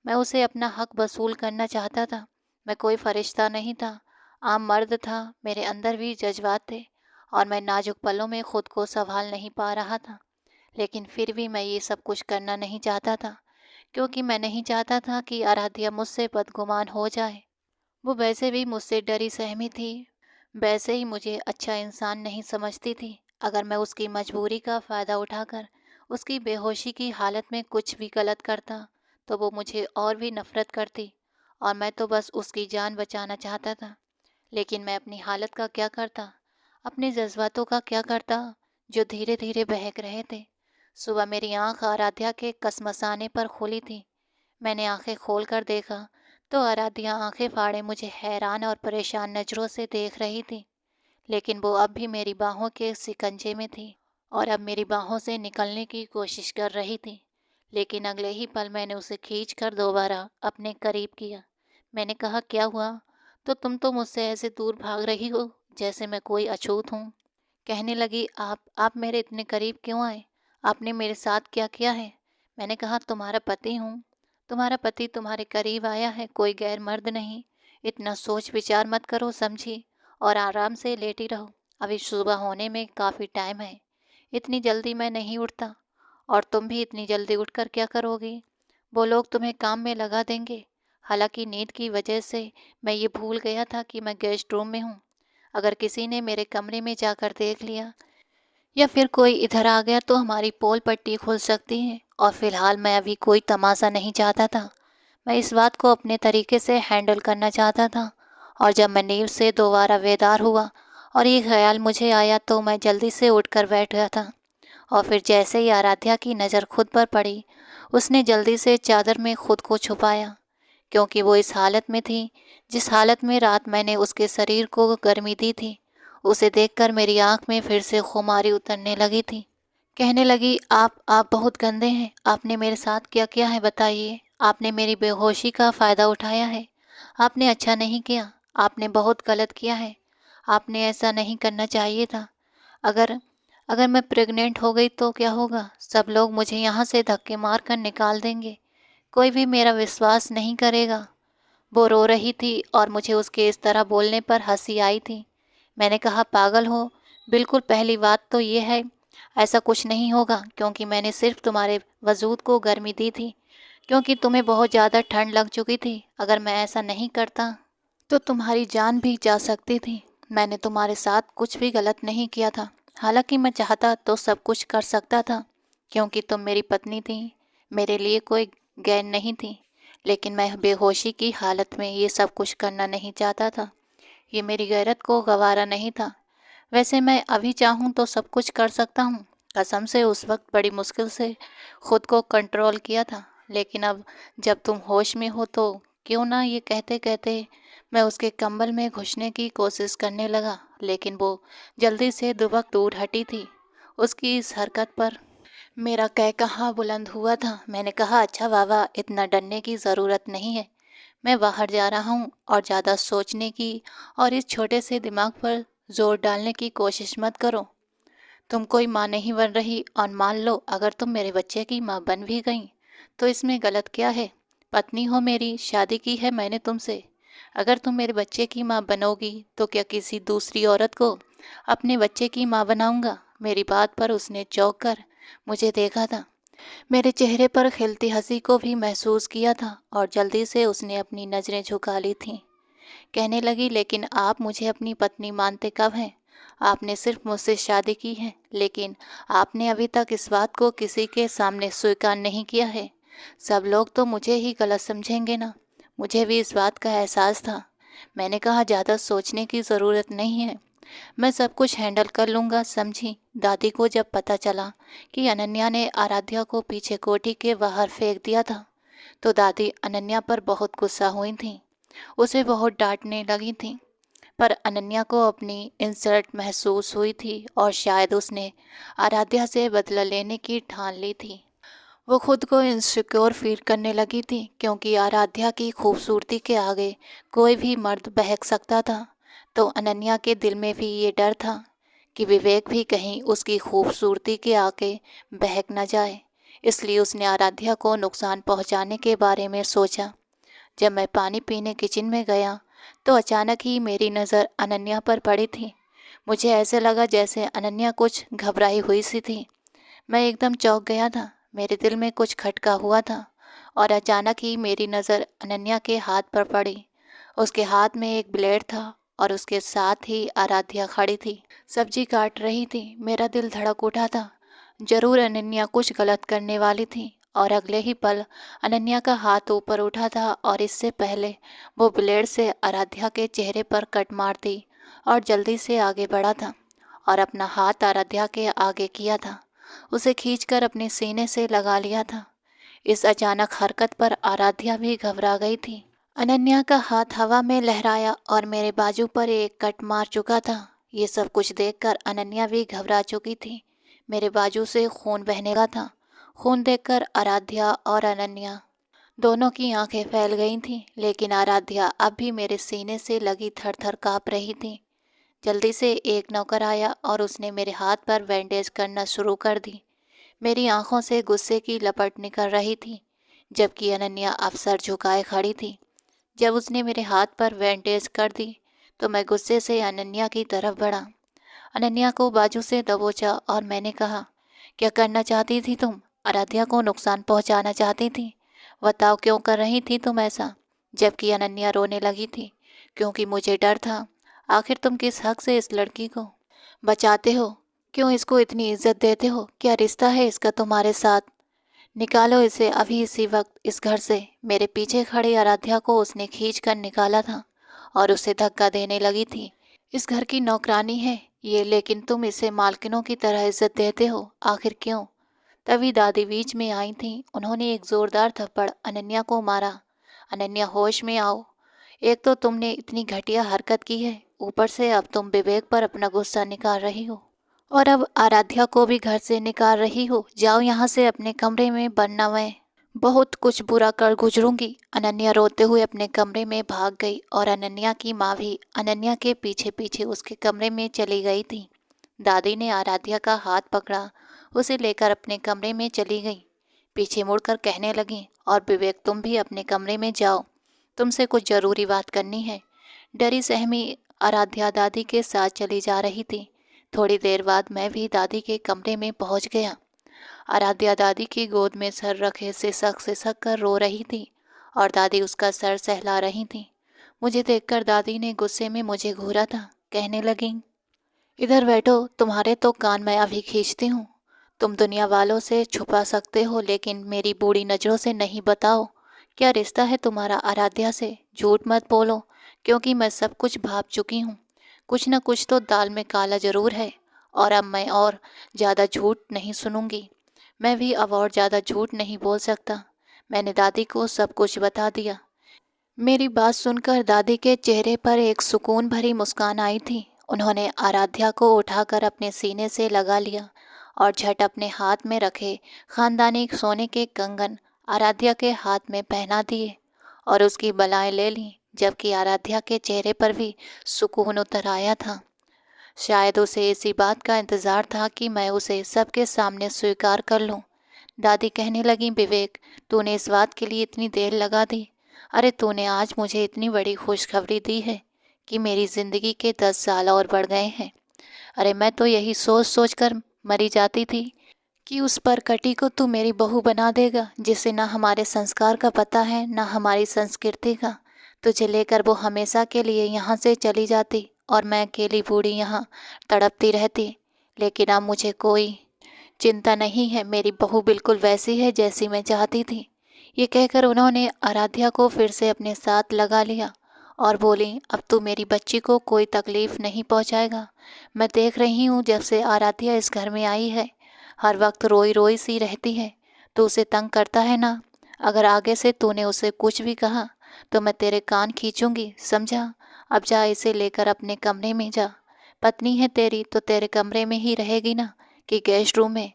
मैं उसे अपना हक वसूल करना चाहता था। मैं कोई फरिश्ता नहीं था, आम मर्द था। मेरे अंदर भी जज्बात थे और मैं नाजुक पलों में खुद को संभाल नहीं पा रहा था। लेकिन फिर भी मैं ये सब कुछ करना नहीं चाहता था, क्योंकि मैं नहीं चाहता था कि आराध्या मुझसे बदगुमान हो जाए। वो वैसे भी मुझसे डरी सहमी थी, वैसे ही मुझे अच्छा इंसान नहीं समझती थी। अगर मैं उसकी मजबूरी का फ़ायदा उठाकर उसकी बेहोशी की हालत में कुछ भी गलत करता, तो वो मुझे और भी नफ़रत करती और मैं तो बस उसकी जान बचाना चाहता था। लेकिन मैं अपनी हालत का क्या करता, अपने जज्बातों का क्या करता, जो धीरे धीरे बहक रहे थे। सुबह मेरी आंख आराध्या के कसमसाने पर खुली थी। मैंने आंखें खोल कर देखा तो आराध्या आंखें फाड़े मुझे हैरान और परेशान नज़रों से देख रही थी। लेकिन वो अब भी मेरी बाहों के शिकंजे में थी और अब मेरी बाहों से निकलने की कोशिश कर रही थी। लेकिन अगले ही पल मैंने उसे खींच कर दोबारा अपने करीब किया। मैंने कहा, क्या हुआ? तो तुम तो मुझसे ऐसे दूर भाग रही हो जैसे मैं कोई अछूत हूँ। कहने लगी, आप मेरे इतने करीब क्यों आए? आपने मेरे साथ क्या किया है? मैंने कहा, तुम्हारा पति हूँ। तुम्हारा पति तुम्हारे करीब आया है, कोई गैर मर्द नहीं। इतना सोच विचार मत करो, समझी? और आराम से लेटी रहो। अभी सुबह होने में काफ़ी टाइम है। इतनी जल्दी मैं नहीं उठता। और तुम भी इतनी जल्दी उठकर क्या करोगी? वो लोग तुम्हें काम में लगा देंगे। हालांकि नींद की वजह से मैं ये भूल गया था कि मैं गेस्ट रूम में हूँ। अगर किसी ने मेरे कमरे में जाकर देख लिया या फिर कोई इधर आ गया तो हमारी पोल पट्टी खुल सकती है। और फिलहाल मैं अभी कोई तमाशा नहीं चाहता था। मैं इस बात को अपने तरीके से हैंडल करना चाहता था। और जब मैं नींद से दोबारा बेदार हुआ और ये ख्याल मुझे आया तो मैं जल्दी से उठकर बैठ गया था। और फिर जैसे ही आराध्या की नज़र खुद पर पड़ी, उसने जल्दी से चादर में खुद को छुपाया, क्योंकि वो इस हालत में थी जिस हालत में रात मैंने उसके शरीर को गर्मी दी थी। उसे देखकर मेरी आंख में फिर से खुमारी उतरने लगी थी। कहने लगी, आप बहुत गंदे हैं। आपने मेरे साथ क्या किया है बताइए? आपने मेरी बेहोशी का फ़ायदा उठाया है। आपने अच्छा नहीं किया। आपने बहुत गलत किया है। आपने ऐसा नहीं करना चाहिए था। अगर अगर मैं प्रेग्नेंट हो गई तो क्या होगा? सब लोग मुझे यहाँ से धक्के मार कर निकाल देंगे। कोई भी मेरा विश्वास नहीं करेगा। वो रो रही थी और मुझे उसके इस तरह बोलने पर हंसी आई थी। मैंने कहा, पागल हो? बिल्कुल, पहली बात तो ये है, ऐसा कुछ नहीं होगा, क्योंकि मैंने सिर्फ तुम्हारे वजूद को गर्मी दी थी, क्योंकि तुम्हें बहुत ज़्यादा ठंड लग चुकी थी। अगर मैं ऐसा नहीं करता तो तुम्हारी जान भी जा सकती थी। मैंने तुम्हारे साथ कुछ भी गलत नहीं किया था। हालांकि मैं चाहता तो सब कुछ कर सकता था, क्योंकि तुम मेरी पत्नी थी, मेरे लिए कोई गैर नहीं थी। लेकिन मैं बेहोशी की हालत में ये सब कुछ करना नहीं चाहता था। ये मेरी गैरत को गवारा नहीं था। वैसे मैं अभी चाहूँ तो सब कुछ कर सकता हूँ। कसम से उस वक्त बड़ी मुश्किल से खुद को कंट्रोल किया था। लेकिन अब जब तुम होश में हो तो क्यों ना, ये कहते कहते मैं उसके कंबल में घुसने की कोशिश करने लगा, लेकिन वो जल्दी से दुबक दूर हटी थी। उसकी इस हरकत पर मेरा कहकहा बुलंद हुआ था। मैंने कहा, अच्छा बाबा, इतना डरने की ज़रूरत नहीं है। मैं बाहर जा रहा हूँ और ज़्यादा सोचने की और इस छोटे से दिमाग पर जोर डालने की कोशिश मत करो। तुम कोई माँ नहीं बन रही, और मान लो अगर तुम मेरे बच्चे की माँ बन भी गई तो इसमें गलत क्या है? पत्नी हो मेरी, शादी की है मैंने तुमसे। अगर तुम मेरे बच्चे की माँ बनोगी तो क्या किसी दूसरी औरत को अपने बच्चे की माँ बनाऊंगा? मेरी बात पर उसने चौंक कर मुझे देखा था। मेरे चेहरे पर खिलती हंसी को भी महसूस किया था और जल्दी से उसने अपनी नज़रें झुका ली थीं। कहने लगी, लेकिन आप मुझे अपनी पत्नी मानते कब हैं? आपने सिर्फ मुझसे शादी की है, लेकिन आपने अभी तक इस बात को किसी के सामने स्वीकार नहीं किया है। सब लोग तो मुझे ही गलत समझेंगे ना। मुझे भी इस बात का एहसास था। मैंने कहा, ज़्यादा सोचने की ज़रूरत नहीं है, मैं सब कुछ हैंडल कर लूँगा, समझी? दादी को जब पता चला कि अनन्या ने आराध्या को पीछे कोठी के बाहर फेंक दिया था तो दादी अनन्या पर बहुत गुस्सा हुई थीं। उसे बहुत डांटने लगी थीं। पर अनन्या को अपनी इंसल्ट महसूस हुई थी और शायद उसने आराध्या से बदला लेने की ठान ली थी। वो खुद को इनसिक्योर फील करने लगी थी, क्योंकि आराध्या की खूबसूरती के आगे कोई भी मर्द बहक सकता था। तो अनन्या के दिल में भी ये डर था कि विवेक भी कहीं उसकी खूबसूरती के आगे बहक न जाए। इसलिए उसने आराध्या को नुकसान पहुंचाने के बारे में सोचा। जब मैं पानी पीने किचन में गया तो अचानक ही मेरी नज़र अनन्या पर पड़ी थी। मुझे ऐसे लगा जैसे अनन्या कुछ घबराई हुई सी थी। मैं एकदम चौंक गया था। मेरे दिल में कुछ खटका हुआ था और अचानक ही मेरी नज़र अनन्या के हाथ पर पड़ी। उसके हाथ में एक ब्लेड था और उसके साथ ही आराध्या खड़ी थी, सब्जी काट रही थी। मेरा दिल धड़क उठा था। जरूर अनन्या कुछ गलत करने वाली थी। और अगले ही पल अनन्या का हाथ ऊपर उठा था और इससे पहले वो ब्लेड से आराध्या के चेहरे पर कट मार दी और जल्दी से आगे बढ़ा था और अपना हाथ आराध्या के आगे किया था। उसे खींचकर अपने सीने से लगा लिया था। इस अचानक हरकत पर आराध्या भी घबरा गई थी। अनन्या का हाथ हवा में लहराया और मेरे बाजू पर एक कट मार चुका था। ये सब कुछ देखकर अनन्या भी घबरा चुकी थी। मेरे बाजू से खून बहने लगा था। खून देखकर आराध्या और अनन्या दोनों की आंखें फैल गई थीं, लेकिन आराध्या अब भी मेरे सीने से लगी थर थर काँप रही थी। जल्दी से एक नौकर आया और उसने मेरे हाथ पर बैंडेज करना शुरू कर दी। मेरी आंखों से गुस्से की लपट निकल रही थी, जबकि अनन्या अफसर झुकाए खड़ी थी। जब उसने मेरे हाथ पर बैंडेज कर दी तो मैं गुस्से से अनन्या की तरफ बढ़ा। अनन्या को बाजू से दबोचा और मैंने कहा, क्या करना चाहती थी तुम? आराध्या को नुकसान पहुंचाना चाहती थी? बताओ, क्यों कर रही थी तुम ऐसा? जबकि अनन्या रोने लगी थी, क्योंकि मुझे डर था। आखिर तुम किस हक से इस लड़की को बचाते हो? क्यों इसको इतनी इज्जत देते हो? क्या रिश्ता है इसका तुम्हारे साथ? निकालो इसे अभी, इसी वक्त इस घर से। मेरे पीछे खड़ी आराध्या को उसने खींच कर निकाला था और उसे धक्का देने लगी थी। इस घर की नौकरानी है ये, लेकिन तुम इसे मालकिनों की तरह इज्जत देते हो, आखिर क्यों? तभी दादी बीच में आई थीं। उन्होंने एक जोरदार थप्पड़ अनन्या को मारा। अनन्या, होश में आओ। एक तो तुमने इतनी घटिया हरकत की है, ऊपर से अब तुम विवेक पर अपना गुस्सा निकाल रही हो और अब आराध्या को भी घर से निकाल रही हो। जाओ यहाँ से अपने कमरे में, वरना मैं बहुत कुछ बुरा कर गुजरूंगी। अनन्या रोते हुए अपने कमरे में भाग गई और अनन्या की माँ भी अनन्या के पीछे पीछे उसके कमरे में चली गई थी। दादी ने आराध्या का हाथ पकड़ा, उसे लेकर अपने कमरे में चली गई। पीछे मुड़कर कहने लगी, और विवेक, तुम भी अपने कमरे में जाओ। तुमसे कुछ ज़रूरी बात करनी है। डरी सहमी आराध्या दादी के साथ चली जा रही थी। थोड़ी देर बाद मैं भी दादी के कमरे में पहुंच गया। आराध्या दादी की गोद में सर रखे सिसक सिसक कर रो रही थी और दादी उसका सर सहला रही थी। मुझे देखकर दादी ने गुस्से में मुझे घूरा था। कहने लगी, इधर बैठो, तुम्हारे तो कान मैं अभी खींचती हूँ। तुम दुनिया वालों से छुपा सकते हो लेकिन मेरी बूढ़ी नज़रों से नहीं। बताओ, क्या रिश्ता है तुम्हारा आराध्या से? झूठ मत बोलो, क्योंकि मैं सब कुछ भाप चुकी हूँ। कुछ न कुछ तो दाल में काला जरूर है। और अब मैं और ज़्यादा झूठ नहीं सुनूंगी। मैं भी अब और ज़्यादा झूठ नहीं बोल सकता। मैंने दादी को सब कुछ बता दिया। मेरी बात सुनकर दादी के चेहरे पर एक सुकून भरी मुस्कान आई थी। उन्होंने आराध्या को उठाकर अपने सीने से लगा लिया और झट अपने हाथ में रखे खानदानी सोने के कंगन आराध्या के हाथ में पहना दिए और उसकी बलाएं ले लीं, जबकि आराध्या के चेहरे पर भी सुकून उतर आया था। शायद उसे इसी बात का इंतज़ार था कि मैं उसे सबके सामने स्वीकार कर लूं। दादी कहने लगी, विवेक, तूने इस बात के लिए इतनी देर लगा दी। अरे तूने आज मुझे इतनी बड़ी खुशखबरी दी है कि मेरी ज़िंदगी के 10 साल और बढ़ गए हैं। अरे मैं तो यही सोच सोच कर मरी जाती थी कि उस परकटी को तू मेरी बहू बना देगा, जिसे ना हमारे संस्कार का पता है ना हमारी संस्कृति का। तुझे लेकर वो हमेशा के लिए यहाँ से चली जाती और मैं अकेली बूढ़ी यहाँ तड़पती रहती। लेकिन अब मुझे कोई चिंता नहीं है, मेरी बहू बिल्कुल वैसी है जैसी मैं चाहती थी। ये कहकर उन्होंने आराध्या को फिर से अपने साथ लगा लिया और बोली, अब तू मेरी बच्ची को कोई तकलीफ नहीं पहुंचाएगा। मैं देख रही हूँ जब से आराध्या इस घर में आई है, हर वक्त रोई रोई सी रहती है। तू उसे तंग करता है ना? अगर आगे से तूने उसे कुछ भी कहा तो मैं तेरे कान खींचूंगी, समझा? अब जा, इसे लेकर अपने कमरे में जा। पत्नी है तेरी तो तेरे कमरे में ही रहेगी ना, कि गेस्ट रूम में?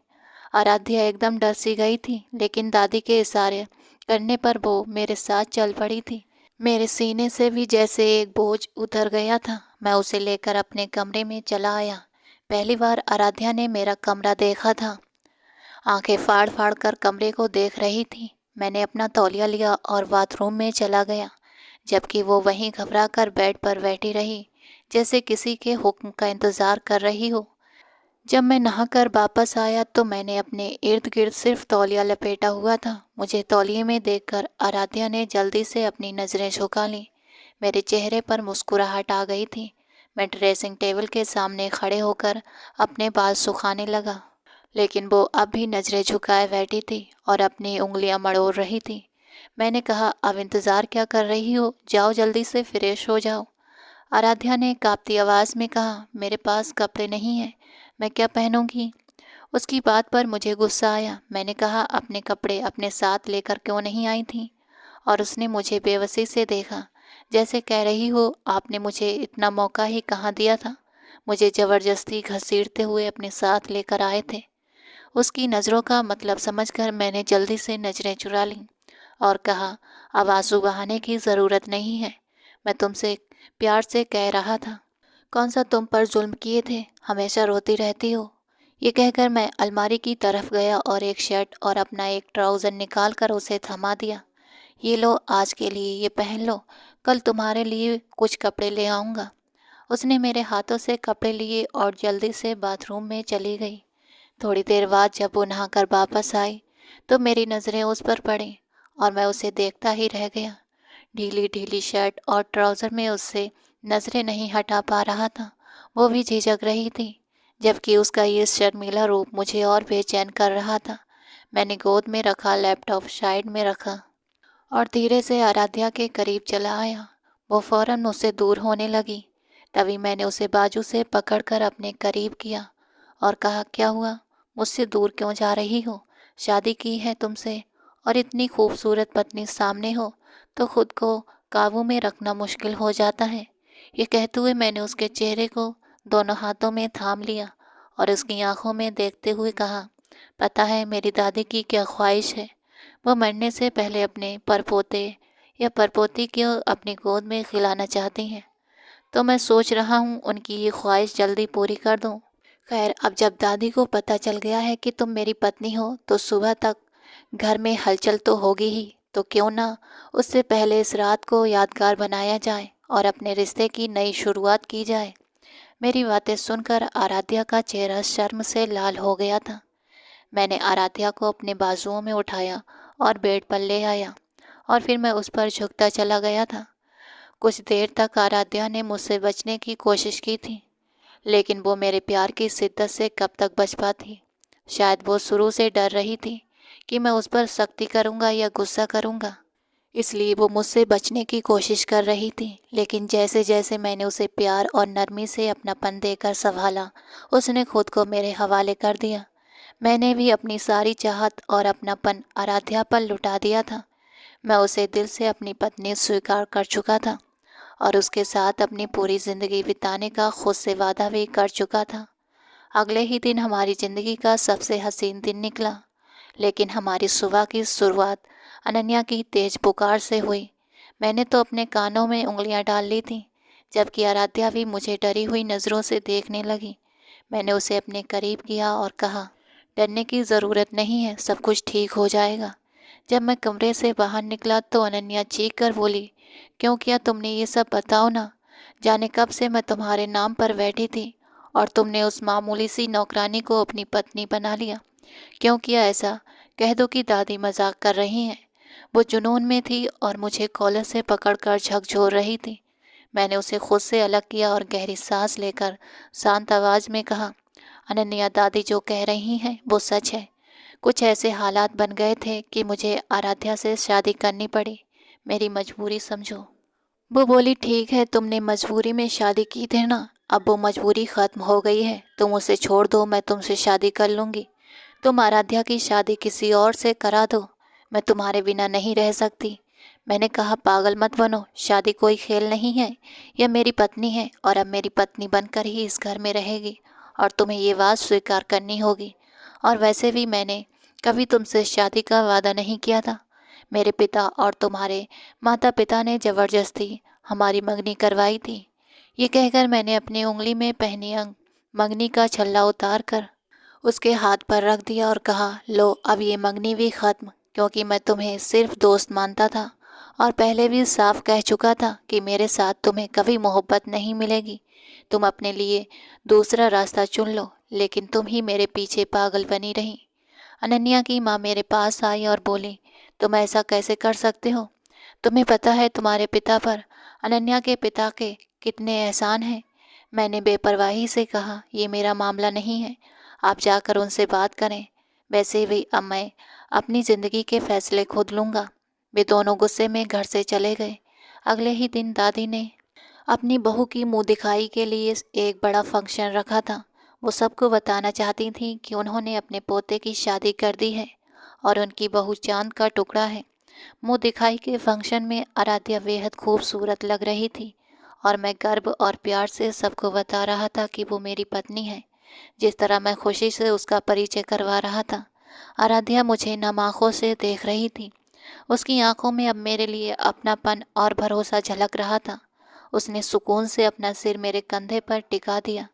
आराध्या एकदम डर सी गई थी, लेकिन दादी के इशारे करने पर वो मेरे साथ चल पड़ी थी। मेरे सीने से भी जैसे एक बोझ उतर गया था। मैं उसे लेकर अपने कमरे में चला आया। पहली बार आराध्या ने मेरा कमरा देखा था। आंखें फाड़ फाड़ कर कमरे को देख रही थी। मैंने अपना तौलिया लिया और बाथरूम में चला गया, जबकि वो वहीं घबरा कर बेड पर बैठी रही, जैसे किसी के हुक्म का इंतज़ार कर रही हो। जब मैं नहाकर वापस आया तो मैंने अपने इर्द गिर्द सिर्फ तौलिया लपेटा हुआ था। मुझे तौलिए में देखकर आराध्या ने जल्दी से अपनी नज़रें झुका लीं। मेरे चेहरे पर मुस्कुराहट आ गई थी। मैं ड्रेसिंग टेबल के सामने खड़े होकर अपने बाल सुखाने लगा, लेकिन वो अब भी नज़रें झुकाए बैठी थी और अपनी उंगलियां मड़ोड़ रही थी। मैंने कहा, अब इंतज़ार क्या कर रही हो? जाओ जल्दी से फ्रेश हो जाओ। आराध्या ने कांपती आवाज़ में कहा, मेरे पास कपड़े नहीं हैं, मैं क्या पहनूंगी? उसकी बात पर मुझे गुस्सा आया। मैंने कहा, अपने कपड़े अपने साथ लेकर क्यों नहीं आई थी? और उसने मुझे बेबसी से देखा, जैसे कह रही हो, आपने मुझे इतना मौका ही कहाँ दिया था? मुझे ज़बरदस्ती घसीटते हुए अपने साथ लेकर आए थे। उसकी नज़रों का मतलब समझकर मैंने जल्दी से नज़रें चुरा लीं और कहा, अब आंसू बहाने की ज़रूरत नहीं है। मैं तुमसे प्यार से कह रहा था। कौन सा तुम पर जुल्म किए थे? हमेशा रोती रहती हो। ये कहकर मैं अलमारी की तरफ गया और एक शर्ट और अपना एक ट्राउज़र निकाल कर उसे थमा दिया। ये लो, आज के लिए ये पहन लो, कल तुम्हारे लिए कुछ कपड़े ले आऊँगा। उसने मेरे हाथों से कपड़े लिए और जल्दी से बाथरूम में चली गई। थोड़ी देर बाद जब वो नहाकर वापस आई तो मेरी नज़रें उस पर पड़ी और मैं उसे देखता ही रह गया। ढीली ढीली शर्ट और ट्राउज़र में उससे नज़रें नहीं हटा पा रहा था। वो भी झिझक रही थी, जबकि उसका ये शर्मीला रूप मुझे और बेचैन कर रहा था। मैंने गोद में रखा लैपटॉप साइड में रखा और धीरे से आराध्या के करीब चला आया। वो फ़ौरन उससे दूर होने लगी। तभी मैंने उसे बाजू से पकड़कर अपने करीब किया और कहा, क्या हुआ? मुझसे दूर क्यों जा रही हो? शादी की है तुमसे और इतनी खूबसूरत पत्नी सामने हो तो खुद को काबू में रखना मुश्किल हो जाता है। ये कहते हुए मैंने उसके चेहरे को दोनों हाथों में थाम लिया और उसकी आंखों में देखते हुए कहा, पता है मेरी दादी की क्या ख्वाहिश है? वो मरने से पहले अपने परपोते या परपोती को अपनी गोद में खिलाना चाहती हैं। तो मैं सोच रहा हूँ उनकी ये ख्वाहिश जल्दी पूरी कर दूँ। खैर, अब जब दादी को पता चल गया है कि तुम मेरी पत्नी हो तो सुबह तक घर में हलचल तो होगी ही। तो क्यों ना उससे पहले इस रात को यादगार बनाया जाए और अपने रिश्ते की नई शुरुआत की जाए। मेरी बातें सुनकर आराध्या का चेहरा शर्म से लाल हो गया था। मैंने आराध्या को अपने बाजुओं में उठाया और बेड पर ले आया और फिर मैं उस पर झुकता चला गया था। कुछ देर तक आराध्या ने मुझसे बचने की कोशिश की थी, लेकिन वो मेरे प्यार की शिद्दत से कब तक बच पाती। शायद वो शुरू से डर रही थी कि मैं उस पर सख्ती करूँगा या गुस्सा करूँगा, इसलिए वो मुझसे बचने की कोशिश कर रही थी। लेकिन जैसे जैसे मैंने उसे प्यार और नरमी से अपनापन देकर संभाला, उसने खुद को मेरे हवाले कर दिया। मैंने भी अपनी सारी चाहत और अपनापन आराध्या पर लुटा दिया था। मैं उसे दिल से अपनी पत्नी स्वीकार कर चुका था और उसके साथ अपनी पूरी ज़िंदगी बिताने का खुद से वादा भी कर चुका था। अगले ही दिन हमारी ज़िंदगी का सबसे हसीन दिन निकला, लेकिन हमारी सुबह की शुरुआत अनन्या की तेज पुकार से हुई। मैंने तो अपने कानों में उंगलियां डाल ली थी, जबकि आराध्या भी मुझे डरी हुई नज़रों से देखने लगी। मैंने उसे अपने करीब किया और कहा, डरने की ज़रूरत नहीं है, सब कुछ ठीक हो जाएगा। जब मैं कमरे से बाहर निकला तो अनन्या चीख कर बोली, क्यों किया तुमने ये सब, बताओ ना। जाने कब से मैं तुम्हारे नाम पर बैठी थी और तुमने उस मामूली सी नौकरानी को अपनी पत्नी बना लिया। क्यों किया ऐसा? कह दो कि दादी मजाक कर रही हैं। वो जुनून में थी और मुझे कॉलर से पकड़कर झकझोर रही थी। मैंने उसे खुद से अलग किया और गहरी सांस लेकर शांत आवाज़ में कहा, अनन्या, दादी जो कह रही हैं वो सच है। कुछ ऐसे हालात बन गए थे कि मुझे आराध्या से शादी करनी पड़ी। मेरी मजबूरी समझो। वो बोली, ठीक है, तुमने मजबूरी में शादी की थी ना, अब वो मजबूरी ख़त्म हो गई है, तुम उसे छोड़ दो, मैं तुमसे शादी कर लूँगी। तुम आराध्या की शादी किसी और से करा दो, मैं तुम्हारे बिना नहीं रह सकती। मैंने कहा, पागल मत बनो, शादी कोई खेल नहीं है। यह मेरी पत्नी है और अब मेरी पत्नी बनकर ही इस घर में रहेगी और तुम्हें ये बात स्वीकार करनी होगी। और वैसे भी मैंने कभी तुमसे शादी का वादा नहीं किया था। मेरे पिता और तुम्हारे माता पिता ने ज़बरदस्ती हमारी मंगनी करवाई थी। ये कहकर मैंने अपनी उंगली में पहनी मंगनी का छल्ला उतार कर उसके हाथ पर रख दिया और कहा, लो अब ये मंगनी भी ख़त्म, क्योंकि मैं तुम्हें सिर्फ दोस्त मानता था और पहले भी साफ कह चुका था कि मेरे साथ तुम्हें कभी मोहब्बत नहीं मिलेगी। तुम अपने लिए दूसरा रास्ता चुन लो, लेकिन तुम ही मेरे पीछे पागल बनी रही। अनन्या की माँ मेरे पास आई और बोली, तुम ऐसा कैसे कर सकते हो? तुम्हें पता है तुम्हारे पिता पर अनन्या के पिता के कितने एहसान हैं। मैंने बेपरवाही से कहा, ये मेरा मामला नहीं है, आप जाकर उनसे बात करें। वैसे भी अब मैं अपनी ज़िंदगी के फैसले खुद लूँगा। वे दोनों गुस्से में घर से चले गए। अगले ही दिन दादी ने अपनी बहू की मुंह दिखाई के लिए एक बड़ा फंक्शन रखा था। वो सबको बताना चाहती थी कि उन्होंने अपने पोते की शादी कर दी है और उनकी बहू चांद का टुकड़ा है। मुंह दिखाई के फंक्शन में आराध्या बेहद खूबसूरत लग रही थी और मैं गर्व और प्यार से सबको बता रहा था कि वो मेरी पत्नी है, जिस तरह मैं खुशी से उसका परिचय करवा रहा था। आराध्या मुझे नम आँखों से देख रही थी। उसकी आंखों में अब मेरे लिए अपनापन और भरोसा झलक रहा था। उसने सुकून से अपना सिर मेरे कंधे पर टिका दिया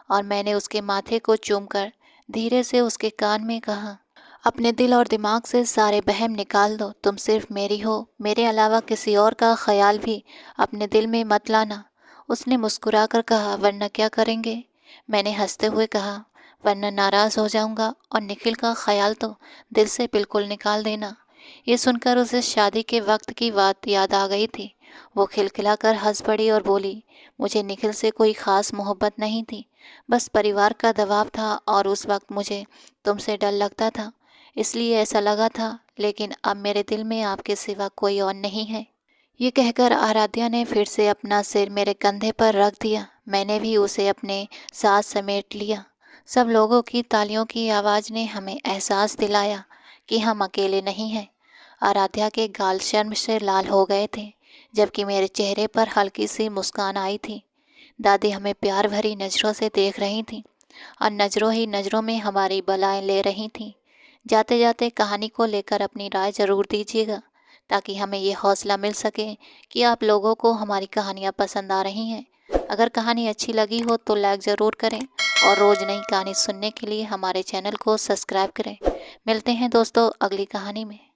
और मैंने उसके माथे को चूमकर धीरे से उसके कान में कहा, अपने दिल और दिमाग से सारे वहम निकाल दो, तुम सिर्फ मेरी हो, मेरे अलावा किसी और का ख्याल भी अपने दिल में मत लाना। उसने मुस्कुराकर कहा, वरना क्या करेंगे? मैंने हंसते हुए कहा, वरना नाराज़ हो जाऊंगा और निखिल का ख्याल तो दिल से बिल्कुल निकाल देना। ये सुनकर उसे शादी के वक्त की बात याद आ गई थी। वो खिलखिलाकर हंस पड़ी और बोली, मुझे निखिल से कोई ख़ास मोहब्बत नहीं थी, बस परिवार का दबाव था और उस वक्त मुझे तुमसे डर लगता था, इसलिए ऐसा लगा था, लेकिन अब मेरे दिल में आपके सिवा कोई और नहीं है। ये कहकर आराध्या ने फिर से अपना सिर मेरे कंधे पर रख दिया। मैंने भी उसे अपने साथ समेट लिया। सब लोगों की तालियों की आवाज़ ने हमें एहसास दिलाया कि हम अकेले नहीं हैं। आराध्या के गाल शर्म से लाल हो गए थे, जबकि मेरे चेहरे पर हल्की सी मुस्कान आई थी। दादी हमें प्यार भरी नज़रों से देख रही थीं और नज़रों ही नज़रों में हमारी बलाएं ले रही थीं। जाते जाते कहानी को लेकर अपनी राय ज़रूर दीजिएगा, ताकि हमें ये हौसला मिल सके कि आप लोगों को हमारी कहानियाँ पसंद आ रही हैं। अगर कहानी अच्छी लगी हो तो लाइक ज़रूर करें और रोज़ नई कहानी सुनने के लिए हमारे चैनल को सब्सक्राइब करें। मिलते हैं दोस्तों अगली कहानी में।